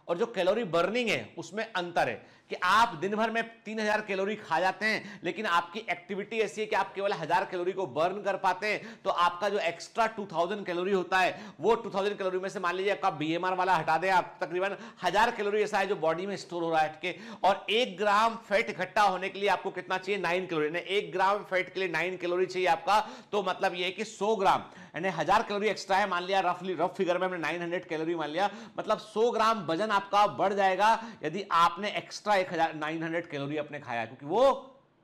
Speaker 2: और जो कैलोरी बर्निंग है उसमें अंतर है, कि आप दिन भर में 3000 कैलोरी खा जाते हैं, लेकिन आपकी एक्टिविटी ऐसी है कि आप केवल 1000 कैलोरी को बर्न कर पाते हैं, तो आपका जो एक्स्ट्रा 2000 कैलोरी होता है, वो 2000 कैलोरी में से मान लीजिए आपका बीएमआर वाला हटा दें, आप तकरीबन 1000 कैलोरी ऐसा है जो बॉडी में स्टोर हो रहा है, और 1 ग्राम फैट इकट्ठा होने के लिए आपको कितना चाहिए, 9 कैलोरी। 1 ग्राम फैट के लिए 9 कैलोरी चाहिए आपका, तो मतलब ये है कि 100 ग्राम यानी 1000 कैलोरी एक्स्ट्रा है, मान लिया रफ फिगर में हमने 900 कैलोरी मान लिया, मतलब 100 ग्राम वजन आपका बढ़ जाएगा यदि आपने एक्स्ट्रा 1900 कैलोरी अपने खाया, क्योंकि वो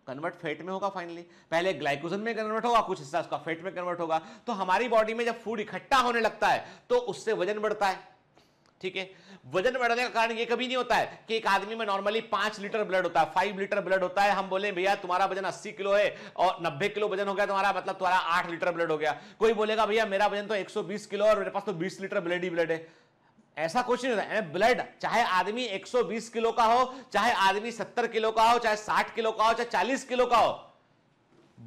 Speaker 2: कन्वर्ट फैट में होगा फाइनली, पहले ग्लाइकोजन में कन्वर्ट होगा, कुछ हिस्सा उसका फैट में कन्वर्ट होगा। तो हमारी बॉडी में जब फूड इकट्ठा होने लगता है तो उससे वजन बढ़ता है, ठीक है। वजन बढ़ने का कारण ये कभी नहीं होता है कि एक आदमी में नॉर्मली 5 लीटर ब्लड होता है, 5 लीटर ब्लड होता है, हम बोले भैया तुम्हारा वजन 80 किलो है और 90 किलो वजन हो गया तुम्हारा, मतलब तुम्हारा 8 लीटर ब्लड हो गया। कोई बोलेगा भैया मेरा वजन तो 120 किलो और मेरे पास तो 20 लीटर ब्लड ही ब्लड है। ऐसा कुछ नहीं होता है। ब्लड चाहे आदमी 120 किलो का हो, चाहे आदमी 70 किलो का हो, चाहे 60 किलो का हो, चाहे 40 किलो का हो,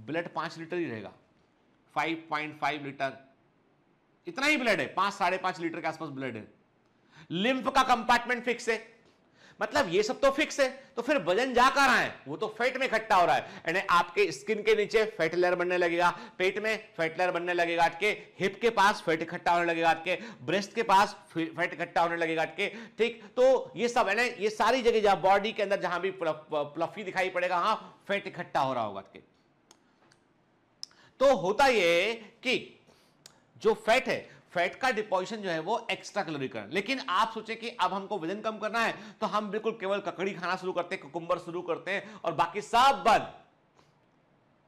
Speaker 2: ब्लड 5 लीटर ही रहेगा, 5.5 लीटर इतना ही ब्लड है, 5-5.5 लीटर के आसपास ब्लड है। लिम्फ का कंपार्टमेंट फिक्स है, मतलब ये सब तो फिक्स है, तो फिर वजन जा कहां रहा है, वो तो फैट में इकट्ठा हो रहा है। यानी आपके स्किन के नीचे फैट लेयर बनने लगेगा, पेट में फैट लेयर बनने लगेगा, आपके हिप के पास फैट इकट्ठा होने लगेगा, आपके ब्रेस्ट के पास फैट इकट्ठा होने लगेगा, आपके ठीक। तो ये सब है ना, ये सारी जगह जहां बॉडी के अंदर जहां भी प्लफी दिखाई पड़ेगा, हाँ फैट इकट्ठा हो रहा होगा आपके। तो होता ये कि जो फैट है, फैट का डिपोजिशन जो है वो एक्स्ट्रा कैलोरी करना। लेकिन आप सोचें कि अब हमको वजन कम करना है तो हम बिल्कुल केवल ककड़ी खाना शुरू करते हैं, कुकुम्बर शुरू करते हैं और बाकी सब बंद।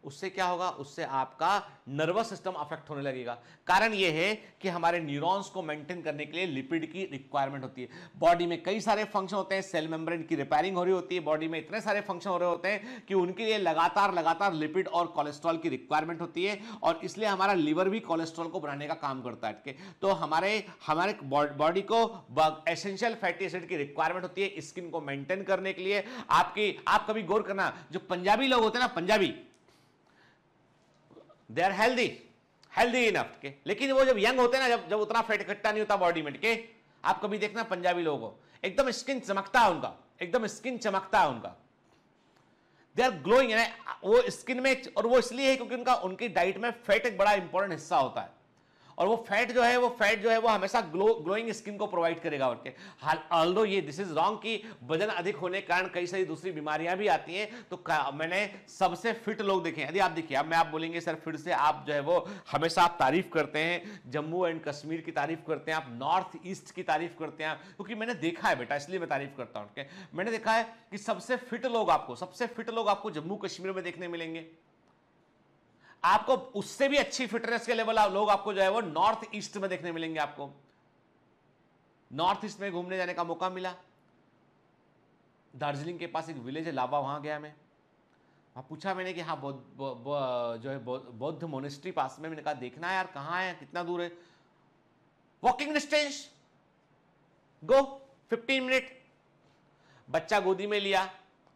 Speaker 2: उससे क्या होगा, उससे आपका नर्वस सिस्टम अफेक्ट होने लगेगा। कारण यह है कि हमारे न्यूरॉन्स को मेंटेन करने के लिए लिपिड की रिक्वायरमेंट होती है। बॉडी में कई सारे फंक्शन होते हैं, सेल मेम्ब्रेन की रिपेयरिंग हो रही होती है, बॉडी में इतने सारे फंक्शन हो रहे होते हैं कि उनके लिए लगातार लिपिड और कोलेस्ट्रॉल की रिक्वायरमेंट होती है, और इसलिए हमारा लिवर भी कोलेस्ट्रॉल को बनाने का काम करता है। तो हमारे बॉडी को एसेंशियल फैटी एसिड की रिक्वायरमेंट होती है स्किन को मेंटेन करने के लिए। आप कभी गौर करना, जो पंजाबी लोग होते हैं ना, Punjabi, they are healthy enough के, लेकिन वो जब यंग होते हैं ना, जब उतना फैट इकट्ठा नहीं होता बॉडी में के, आप कभी देखना पंजाबी लोगों को एकदम स्किन चमकता है उनका, एकदम स्किन चमकता है उनका, दे आर ग्लोइंग। वो स्किन में, और वो इसलिए है क्योंकि उनकी डाइट में फैट एक बड़ा इंपॉर्टेंट हिस्सा होता है, और वो फैट जो है वो हमेशा ग्लोइंग स्किन को प्रोवाइड करेगा उनके। ऑल्दो ये दिस इज रॉन्ग कि वजन अधिक होने के कारण कई सारी दूसरी बीमारियां भी आती हैं। तो मैंने सबसे फिट लोग देखे, यदि आप देखिए, अब मैं आप बोलेंगे सर फिर से आप जो है वो हमेशा आप तारीफ करते हैं, जम्मू एंड कश्मीर की तारीफ करते हैं, आप नॉर्थ ईस्ट की तारीफ करते हैं, क्योंकि मैंने देखा है बेटा, इसलिए मैं तारीफ करता हूं। मैंने देखा है कि सबसे फिट लोग आपको जम्मू कश्मीर में देखने मिलेंगे। आपको उससे भी अच्छी फिटनेस के लेवल लोग आपको जो है वो नॉर्थ ईस्ट में देखने मिलेंगे। आपको नॉर्थ ईस्ट में घूमने जाने का मौका मिला, दार्जिलिंग के पास एक विलेज है लावा, वहां गया मैं, वहां पूछा मैंने कि हाँ जो है बौद्ध मोनेस्ट्री पास में, मैंने कहा देखना है यार, कहां है, कितना दूर है, वॉकिंग डिस्टेंस, गो 15 मिनट। बच्चा गोदी में लिया,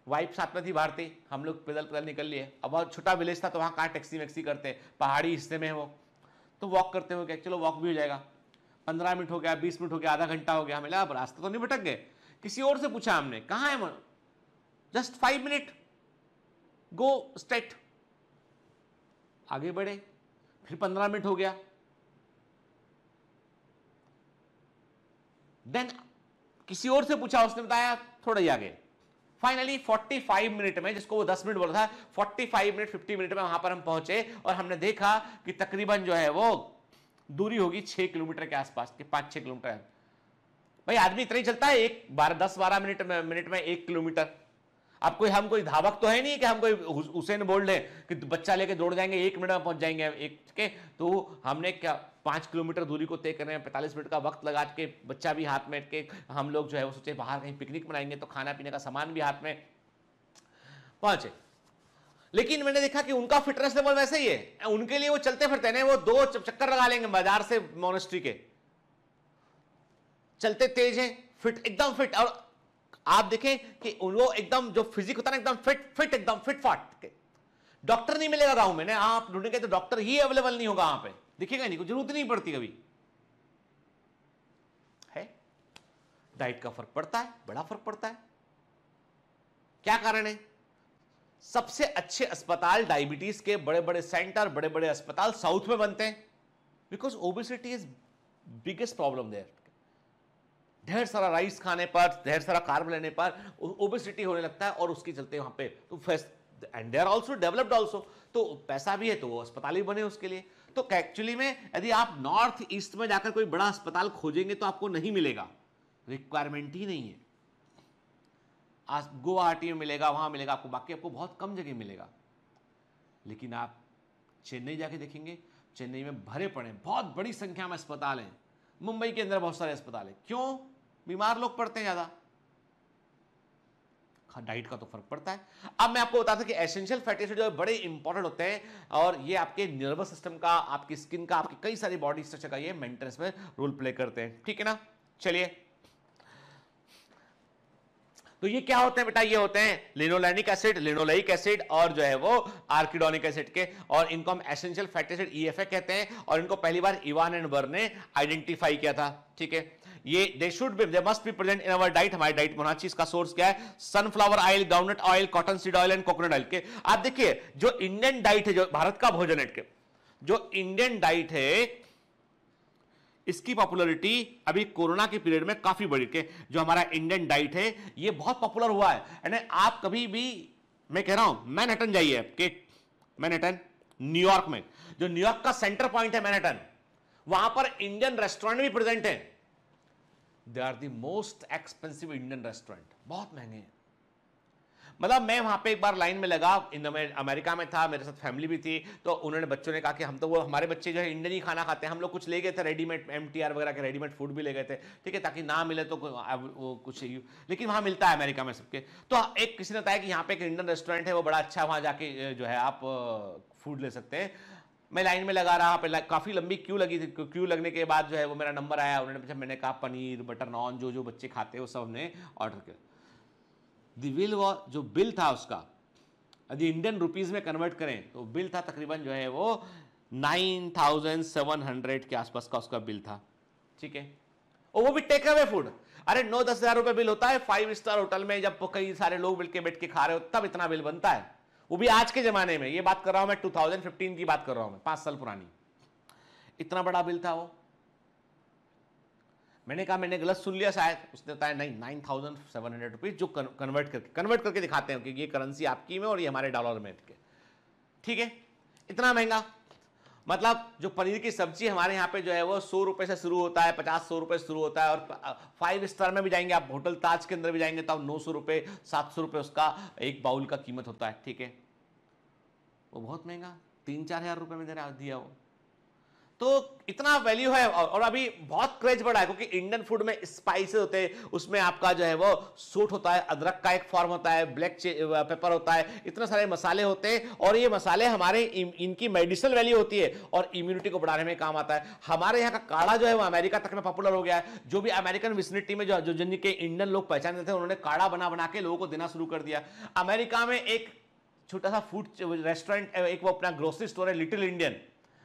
Speaker 2: वाइफ साथ में थी भारती, हम लोग पैदल निकल लिए। अब बहुत छोटा विलेज था तो वहाँ कहाँ टैक्सी वैक्सी करते, पहाड़ी हिस्से में है वो, तो वॉक करते हुए चलो वॉक भी हो जाएगा। 15 मिनट हो गया, 20 मिनट हो गया, आधा घंटा हो गया, हमें लगा रास्ता तो नहीं भटक गए। किसी और से पूछा हमने, कहाँ है, जस्ट 5 मिनट, गो स्ट्रेट। आगे बढ़े, फिर 15 मिनट हो गया, देन किसी और से पूछा, उसने बताया थोड़ा ही आगे। फाइनली 45 मिनट में, जिसको वो 10 मिनट बोला था, 45 मिनट 50 मिनट में वहां पर हम पहुंचे और हमने देखा कि तकरीबन जो है वो दूरी होगी 6 किलोमीटर के आसपास के, 5-6 किलोमीटर है। भाई आदमी इतना ही चलता है, 10-12 मिनट में 1 किलोमीटर। अब कोई हम कोई धावक तो है नहीं कि हम कोई हुसैन बोल्ट है कि बच्चा लेके दौड़ जाएंगे 1 मिनट में पहुंच जाएंगे एक के। तो हमने क्या 5 किलोमीटर दूरी को तय करने में 45 मिनट का वक्त लगा के, बच्चा भी हाथ में के, हम लोग जो है वो सोचे बाहर कहीं पिकनिक मनाएंगे तो खाना पीने का सामान भी हाथ में, पहुंचे। लेकिन मैंने देखा कि उनका फिटनेस लेवल वैसे ही है, उनके लिए वो चलते फिरते नहीं, वो 2 चक्कर लगा लेंगे बाजार से मोनेस्ट्री के, चलते तेज हैं, फिट, एकदम फिट। और आप देखें कि वो एकदम जो फिजिक होता है ना, एकदम फिट एकदम फिट फाट के। डॉक्टर नहीं मिलेगा गांव में ना, आप ढूंढेंगे तो डॉक्टर ही अवेलेबल नहीं होगा, वहां पे दिखेगा नहीं, जरूरत नहीं पड़ती कभी है। डाइट का फर्क पड़ता है, बड़ा फर्क पड़ता है। क्या कारण है? सबसे अच्छे अस्पताल, डायबिटीज के बड़े बड़े सेंटर, बड़े बड़े अस्पताल साउथ में बनते हैं, because obesity is biggest problem there. ढेर सारा राइस खाने पर, ढेर सारा कार्ब लेने पर ओबेसिटी होने लगता है, और उसके चलते वहां पे तो and they are also developed also, तो पैसा भी है तो वो अस्पताल ही बने उसके लिए। तो एक्चुअली में यदि आप नॉर्थ ईस्ट में जाकर कोई बड़ा अस्पताल खोजेंगे तो आपको नहीं मिलेगा, रिक्वायरमेंट ही नहीं है। आज गुवाहाटी में मिलेगा, वहां मिलेगा आपको, बाकी आपको बहुत कम जगह मिलेगा। लेकिन आप चेन्नई जाके देखेंगे, चेन्नई में भरे पड़े, बहुत बड़ी संख्या में अस्पताल हैं। मुंबई के अंदर बहुत सारे अस्पताल हैं। क्यों? बीमार लोग पड़ते हैं ज्यादा, डाइट का तो फर्क पड़ता है। अब मैं आपको बताता हूं कि एसेंशियल फैटी एसिड जो बड़े इंपॉर्टेंट होते हैं, और ये आपके नर्वस सिस्टम का, आपकी स्किन का, आपकी कई सारी बॉडी स्ट्रक्चर का ये मेंटेनेंस में रोल प्ले करते हैं, ठीक है ना। चलिए, तो ये क्या होते हैं बेटा? ये होते हैं लिनोलेनिक एसिड, लिनोलेइक एसिड, और जो है वो आर्किडोनिक एसिड के, और इनको हम एसेंशियल फैटी एसिड EFA कहते हैं, और इनको पहली बार इवान एंड बर्न ने आइडेंटिफाई किया था, ठीक है। ये they must be present in our diet, हमारी डाइट में होना चाहिए। इसका सोर्स क्या है? Sunflower oil, groundnut oil, cotton seed oil and coconut oil के। आप देखिए जो इंडियन डाइट है, जो भारत का भोजन है के, जो इंडियन डाइट है, इसकी पॉपुलैरिटी अभी कोरोना के पीरियड में काफी बढ़ी के। जो हमारा इंडियन डाइट है ये बहुत पॉपुलर हुआ है। यानी आप कभी भी, मैं कह रहा हूं, मैनहट्टन जाइए, आपके मैनहट्टन न्यूयॉर्क में, जो न्यूयॉर्क का सेंटर पॉइंट है मैनहट्टन, वहां पर इंडियन रेस्टोरेंट भी प्रेजेंट है। They are the most expensive Indian restaurant, बहुत महंगे हैं। मतलब मैं वहां पे एक बार लाइन में लगा, अमेरिका में था, मेरे साथ फैमिली भी थी, तो उन्होंने, बच्चों ने कहा कि हम तो, वो हमारे बच्चे जो है इंडियन ही खाना खाते हैं, हम लोग कुछ ले गए थे रेडीमेड, MTR वगैरह के रेडीमेड फूड भी ले गए थे, ठीक है, ताकि ना मिले तो वो कुछ, लेकिन वहां मिलता है अमेरिका में सबके। तो एक किसी ने बताया कि यहाँ पे एक इंडियन रेस्टोरेंट है, वो बड़ा अच्छा, वहां जाके जो है आप फूड ले सकते हैं। मैं लाइन में लगा रहा, पे काफी लंबी क्यू लगी थी। क्यू लगने के बाद जो है वो मेरा नंबर आया, उन्होंने पूछा, मैंने कहा पनीर बटर नान जो बच्चे खाते हैं वो सब हमने ऑर्डर किया। जो बिल था उसका, यदि इंडियन रुपीज में कन्वर्ट करें तो बिल था तकरीबन जो है वो 9,700 के आसपास का उसका बिल था, ठीक है। और वो भी टेक अवे फूड। अरे 9-10 हजार रुपए बिल होता है 5 स्टार होटल में, जब कई सारे लोग मिलकर बैठ के खा रहे हो तब इतना बिल बनता है, वो भी आज के जमाने में। ये बात कर रहा हूं मैं 2015 की बात कर रहा हूं मैं, 5 साल पुरानी। इतना बड़ा बिल था वो। मैंने कहा मैंने गलत सुन लिया शायद, उसने बताया नहीं 9,700 रुपीज, जो कन्वर्ट करके दिखाते हैं कि ये करेंसी आपकी में और ये हमारे डॉलर में, ठीक है। इतना महंगा, मतलब जो पनीर की सब्जी हमारे यहाँ पे जो है वो 100 रुपए से शुरू होता है, 50-100 रुपए से शुरू होता है, और 5 स्टार में भी जाएंगे आप, होटल ताज के अंदर भी जाएंगे तो 900 रुपए 700 रुपए उसका एक बाउल का कीमत होता है, ठीक है। वो बहुत महंगा, 3-4 हजार रुपए में दिया वो, तो इतना वैल्यू है। और अभी बहुत क्रेज बढ़ा है, क्योंकि इंडियन फूड में स्पाइसेस होते हैं, उसमें आपका जो है वो सूट होता है, अदरक का एक फॉर्म होता है, ब्लैक पेपर होता है, इतने सारे मसाले होते हैं, और ये मसाले हमारे इनकी मेडिसिनल वैल्यू होती है और इम्यूनिटी को बढ़ाने में काम आता है। हमारे यहाँ का काढ़ा जो है वो अमेरिका तक में पॉपुलर हो गया है। जो भी अमेरिकन विसिनिटी में जो जिनके इंडियन लोग पहचानते थे, उन्होंने काढ़ा बना के लोगों को देना शुरू कर दिया। अमेरिका में एक छोटा सा फूड रेस्टोरेंट, एक वो अपना ग्रोसरी स्टोर है, लिटिल इंडियन,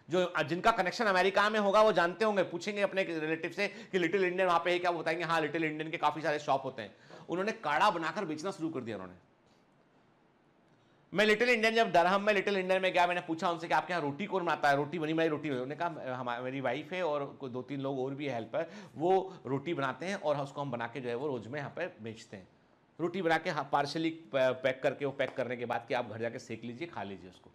Speaker 2: जो जिनका कनेक्शन अमेरिका में होगा वो जानते होंगे, पूछेंगे अपने रिलेटिव से कि लिटिल इंडियन वहां पे है क्या, वो बताएंगे हाँ लिटिल इंडियन के काफी सारे शॉप होते हैं। उन्होंने काढ़ा बनाकर बेचना शुरू कर दिया उन्होंने। मैं लिटिल इंडियन, जब डरहम में लिटिल इंडियन में गया, मैंने पूछा उनसे कि आपके यहाँ रोटी कौन बनाता है, रोटी बनी बनाई रोटी। उन्होंने कहा मेरी वाइफ है और 2-3 लोग और भी है हेल्पर, वो रोटी बनाते हैं और उसको हम बना के जो है वो रोज में यहाँ पे बेचते हैं। रोटी बना के पार्शली पैक करके, वो पैक करने के बाद कि आप घर जाके सेक लीजिए, खा लीजिए उसको।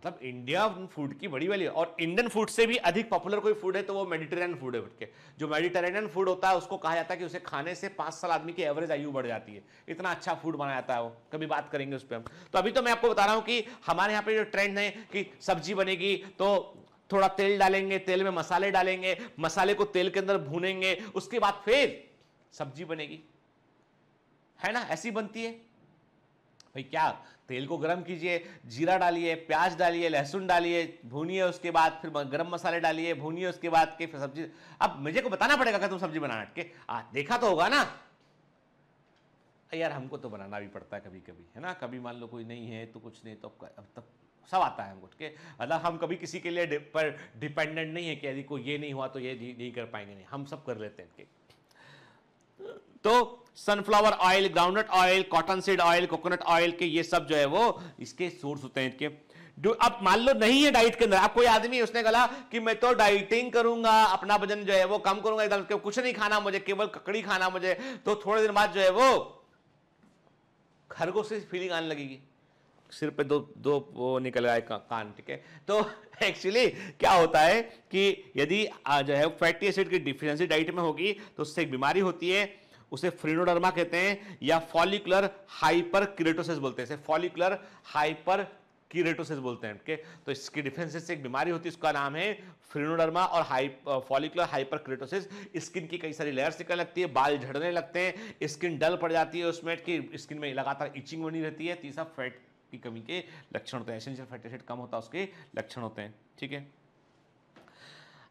Speaker 2: मतलब इंडिया फूड की बड़ी वाली, और इंडियन फूड से भी अधिक पॉपुलर कोई फूड है तो वो मेडिटेरियन फूड है। के जो मेडिटेरियन फूड होता है उसको कहा जाता है कि उसे खाने से 5 साल आदमी की एवरेज आयु बढ़ जाती है, इतना अच्छा फूड बनाया जाता है वो। कभी बात करेंगे उस पर हम। तो अभी तो मैं आपको बता रहा हूं कि हमारे यहाँ पे जो ट्रेंड है कि सब्जी बनेगी तो थोड़ा तेल डालेंगे, तेल में मसाले डालेंगे, मसाले को तेल के अंदर भूनेंगे, उसके बाद फिर सब्जी बनेगी, है ना, ऐसी बनती है भाई। क्या, तेल को गरम कीजिए, जीरा डालिए, प्याज डालिए, लहसुन डालिए, भूनिए, उसके बाद फिर गरम मसाले डालिए, भूनिए, उसके बाद के फिर सब्जी। अब मुझे को बताना पड़ेगा कि तुम सब्जी बनाना के देखा तो होगा ना यार, हमको तो बनाना भी पड़ता है कभी कभी, है ना। कभी मान लो कोई नहीं है तो कुछ नहीं, तो अब तक सब आता है हमको के, मतलब हम कभी किसी के लिए पर डिपेंडेंट नहीं है कि यदि कोई ये नहीं हुआ तो ये नहीं कर पाएंगे, नहीं, हम सब कर लेते हैं। तो sunflower oil, groundnut oil, cotton seed oil, coconut oil के ये सब जो है वो इसके सोर्स होते हैं इनके। अब मान लो नहीं है डाइट के अंदर, आप कोई आदमी उसने कहा कि मैं तो डाइटिंग करूंगा, अपना वजन जो है वो कम करूंगा, एकदम कुछ नहीं खाना मुझे, केवल ककड़ी खाना मुझे, तो थोड़े दिन बाद जो है वो खरगोश से फीलिंग आने लगेगी, सिर पे दो वो निकल आए कान, ठीक है। तो एक्चुअली क्या होता है कि यदि जो है फैटी एसिड की डिफिशिएंसी डाइट में होगी तो उससे एक बीमारी होती है, उसे फ्रीनोडर्मा कहते हैं या फॉलिकुलर हाइपरकीरेटोसिस बोलते हैं, फॉलिकुलर हाइपरकीरेटोसिस बोलते हैं, ठीक है। तो इसकी डिफिशिएंसी से एक बीमारी होती है, उसका नाम है फ्रीनोडर्मा और फॉलिकुलर हाइपरकीरेटोसिस। स्किन की कई सारी लेयर्स निकलने लगती है, बाल झड़ने लगते हैं, स्किन डल पड़ जाती है, उसमें कि स्किन में लगातार इचिंग बनी रहती है। तीसरा फैट की कमी के लक्षण होते हैं, एसेंशियल फैटी एसिड कम होता है उसके लक्षण होते हैं, ठीक है।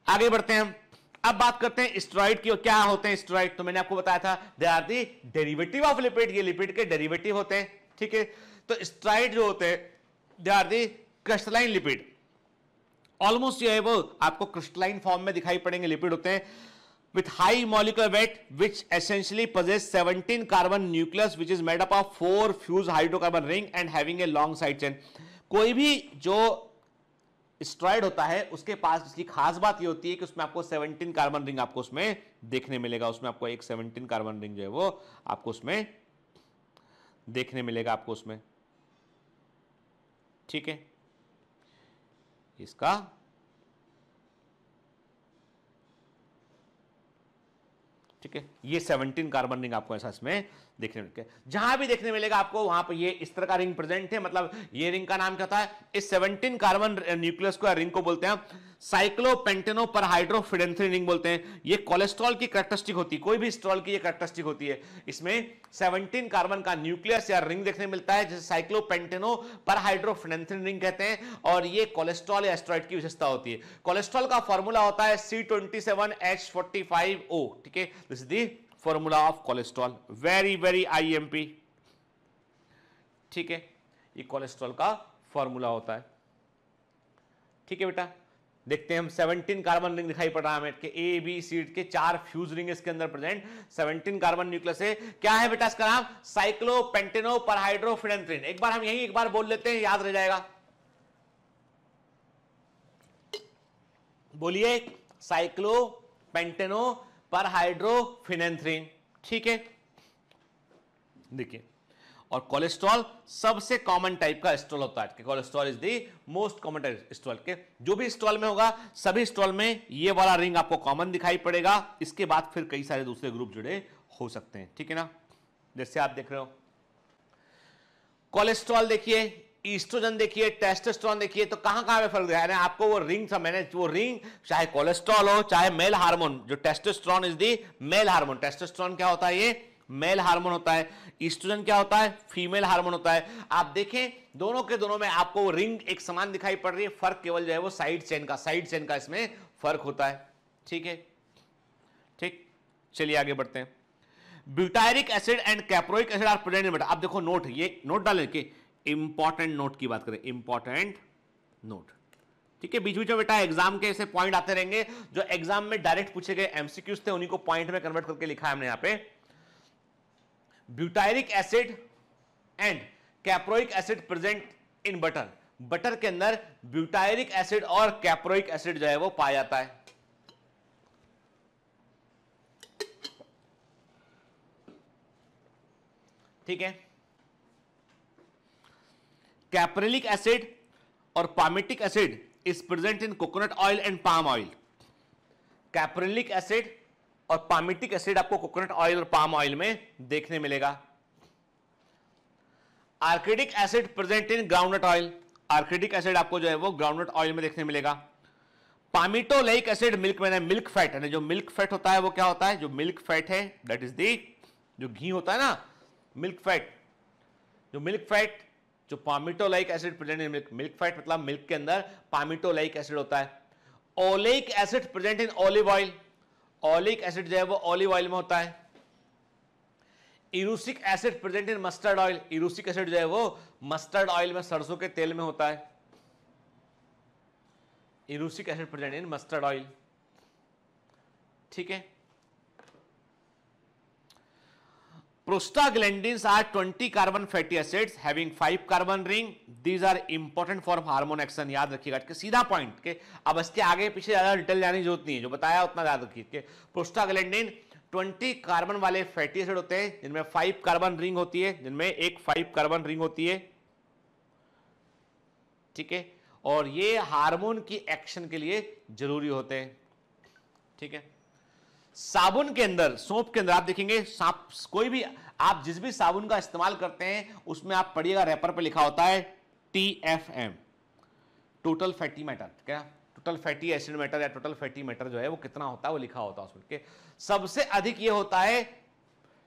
Speaker 2: आगे बढ़ते हैं हम। अब बात करते हैं स्टेरॉइड की। क्या होते हैं स्टेरॉइड? तो मैंने आपको बताया था they are the derivative of lipid, ये लिपिड के डेरिवेटिव होते हैं, ठीक है। तो स्टेरॉइड जो होते हैं they are the crystalline lipid, almost जो है वो आपको क्रिस्टलाइन फॉर्म में दिखाई पड़ेंगे लिपिड होते हैं, with high molecular weight which essentially possess 17 carbon nucleus which is made up of 4 fused hydrocarbon ring and having a long side chain। कोई भी जो स्टेरॉइड होता है उसके पास इसकी खास बात ये होती है कि उसमें आपको 17 कार्बन रिंग आपको उसमें देखने मिलेगा, उसमें आपको एक 17 कार्बन रिंग जो है वो आपको उसमें देखने मिलेगा आपको उसमें, ठीक है। इसका ठीक है, ये 17 कार्बन रिंग आपको ऐसा इसमें देखने मिलेगा। जहां भी देखने मिलेगा आपको वहां पर ये इस तरह का रिंग प्रेजेंट है, मतलब ये रिंग का नाम क्या था, इस 17 कार्बन न्यूक्लियस को रिंग को बोलते हैं साइक्लोपेंटेनो पर हाइड्रोफिडेंथ्रिन रिंग बोलते हैं। ये कोलेस्ट्रॉल की कैरेक्टरिस्टिक होती है, कोई भी स्टेरॉल की ये कैरेक्टरिस्टिक होती है। इसमें 17 कार्बन का न्यूक्लियस या रिंग देखने मिलता है जिसे साइक्लोपेंटेनो पर हाइड्रोफिडेंथ्रिन रिंग कहते हैं, और ये कोलेस्ट्रॉल या स्टेरॉइड की विशेषता होती है। कोलेस्ट्रॉल का फॉर्मूला होता है C27H45O, ठीक है। This is the formula of cholesterol, very very IMP, ठीक है। ये कोलेस्ट्रॉल का फॉर्मूला होता है, ठीक है बेटा। देखते हैं हम 17 कार्बन रिंग दिखाई पड़ रहा है हमें कि A B C के 4 फ्यूज रिंग इसके अंदर प्रेजेंट, 17 कार्बन न्यूक्लियस है। क्या है बेटा इसका नाम? साइक्लोपेंटेनो पर हाइड्रोफिडेंथ्रिन। एक बार हम यही एक बार बोल लेते हैं, याद रह जाएगा। बोलिए, साइक्लोपेंटेनो पर हाइड्रोफिनेंथ्रिन, ठीक है। देखिए, और कोलेस्ट्रॉल सबसे कॉमन टाइप का स्टेरॉल होता है। Cholesterol is the most common type sterol के, जो भी स्टेरॉल में होगा सभी स्टेरॉल में ये वाला रिंग आपको कॉमन दिखाई पड़ेगा। इसके बाद फिर कई सारे दूसरे ग्रुप जुड़े हो सकते हैं, ठीक है ना। जैसे आप देख रहे हो कोलेस्ट्रॉल देखिए, ईस्ट्रोजन देखिए, टेस्टोस्टेरोन देखिए, तो कहां कहां में फर्क दिखाया है आपको। वो रिंग था, मैंने वो रिंग चाहे कोलेस्ट्रॉल हो चाहे मेल हार्मोन, जो testosterone is the male hormone. Testosterone क्या होता है? ये मेल हार्मोन होता है। ईस्ट्रोजन क्या होता है? फीमेल हार्मोन होता है। आप देखें दोनों के दोनों में आपको रिंग एक समान दिखाई पड़ रही है, फर्क केवल जो है वो साइड चेन का इसमें फर्क होता है, ठीक है। ठीक, चलिए आगे बढ़ते हैं। Butyric acid and caproic acid are present in, आप देखो नोट, ये नोट डालें कि इंपॉर्टेंट नोट की बात करें, इंपॉर्टेंट नोट, ठीक है। बीच बीच में बेटा एग्जाम के ऐसे पॉइंट आते रहेंगे, जो एग्जाम में डायरेक्ट पूछे गए एमसीक्यूज थे उन्हीं को पॉइंट में कन्वर्ट करके लिखा है हमने यहां पे। Butyric acid and caproic acid present in butter, butter के अंदर ब्यूटायरिक एसिड और कैप्रोइक एसिड जो है वो पाया जाता है, ठीक है। कैप्रिलिक एसिड और palmitic acid is present in coconut oil and palm oil. Caprylic acid और पामिटिक एसिड आपको कोकोनट ऑयल और पाम ऑयल में देखने मिलेगा। Arachidic acid present in groundnut oil, arachidic acid आपको जो है वो ग्राउंडनट ऑयल में देखने मिलेगा। पामिटोलेइक एसिड मिल्क में, मिल्क फैट है, जो मिल्क फैट होता है वो क्या होता है, जो मिल्क फैट है दैट इज दी, जो घी होता है ना मिल्क फैट, जो मिल्क फैट, जो palmitoleic acid present in milk, milk fat मतलब मिल्क के अंदर पामिटोलेइक एसिड होता है। Oleic acid present in olive oil, oleic acid जो है वो ऑलिव ऑयल में होता है। Erucic acid present in mustard oil, erucic acid जो है वो मस्टर्ड ऑयल में, सरसों के तेल में होता है। Erucic acid present in mustard oil, ठीक है। Prostaglandins are 20 carbon fatty acids having 5 carbon ring. These are important for hormone action. याद रखिएगा कि सीधा पॉइंट के, अब इसके आगे पीछे ज्यादा डिटेल जाने की जरूरत नहीं है, जो बताया उतना याद रखिए। प्रोस्टाग्लैंडिन 20 कार्बन वाले फैटी एसिड होते हैं जिनमें 5 कार्बन रिंग होती है, जिनमें एक 5 कार्बन रिंग होती है, ठीक है। और ये हार्मोन की एक्शन के लिए जरूरी होते हैं, ठीक है। साबुन के अंदर, सोप के अंदर आप देखेंगे, कोई भी आप जिस भी साबुन का इस्तेमाल करते हैं उसमें आप पढ़िएगा रैपर पे लिखा होता है TFM, टोटल फैटी मैटर, क्या टोटल फैटी एसिड मैटर या टोटल फैटी मैटर जो है वो कितना होता है वो लिखा होता है उसमें के। सबसे अधिक ये होता है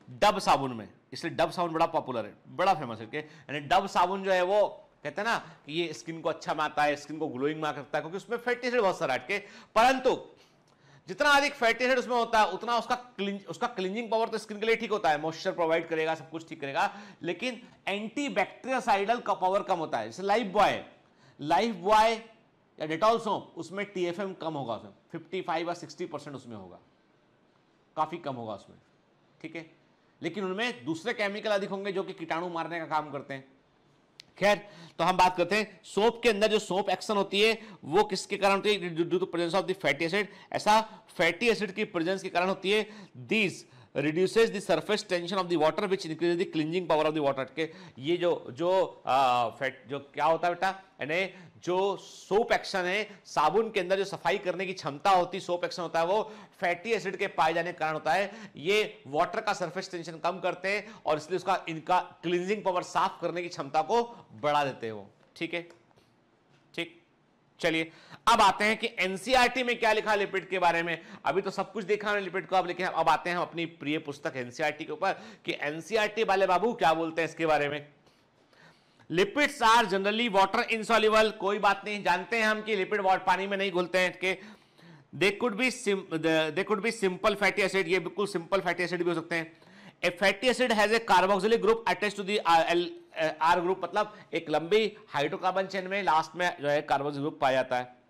Speaker 2: डब साबुन में, इसलिए डब साबुन बड़ा पॉपुलर है, बड़ा फेमस है, यानी डब साबुन जो है वो कहते हैं ना कि ये स्किन को अच्छा बनाता है, स्किन को ग्लोइंग में करता है, क्योंकि उसमें फैटी एसिड बहुत सारा है। परंतु जितना अधिक फैटी एसिड उसमें होता है उतना उसका क्लींजिंग पावर तो स्किन के लिए ठीक होता है, मॉइस्चर प्रोवाइड करेगा, सब कुछ ठीक करेगा, लेकिन एंटी बैक्टीरियासाइडल का पावर कम होता है। जैसे लाइफ बॉय या डेटॉल सोप, उसमें TFM कम होगा, उसमें 55 या 60% उसमें होगा, काफी कम होगा उसमें, ठीक है। लेकिन उनमें दूसरे केमिकल अधिक होंगे जो कि कीटाणु मारने का काम करते हैं। खैर, तो हम बात करते हैं सोप के अंदर जो सोप एक्शन होती है वो किसके कारण होती है, due to presence of the fatty acid. ऐसा फैटी एसिड की प्रेजेंस के कारण होती है। This reduces the surface tension of the water which increases the cleansing power of the water. के ये जो क्या होता है बेटा, यानी जो सोप एक्शन है, साबुन के अंदर जो सफाई करने की क्षमता होती है, सोप एक्शन होता है, वो फैटी एसिड के पाए जाने के कारण होता है। ये वाटर का सरफेस टेंशन कम करते हैं और इसलिए इनका क्लींजिंग पावर, साफ करने की क्षमता को बढ़ा देते हैं वो, ठीक है, ठीक। चलिए अब आते हैं कि एनसीईआरटी में क्या लिखा लिपिड के बारे में। अभी तो सब कुछ देखा है लिपिड को, अब आते हैं हम अपनी प्रिय पुस्तक एनसीईआरटी के ऊपर कि एनसीईआरटी वाले बाबू क्या बोलते हैं इसके बारे में। Lipids are generally water insoluble, कोई बात नहीं, जानते हैं हम कि लिपिड पानी में नहीं घुलते हैं, कि they could be simple fatty acid, ये बिल्कुल सिंपल फैटी एसिड भी हो सकते हैं। A fatty acid has a carboxylic group attached to the R group, मतलब एक लंबी हाइड्रोकार्बन चेन में लास्ट में जो है कार्बोक्सिलिक ग्रुप पाया जाता है।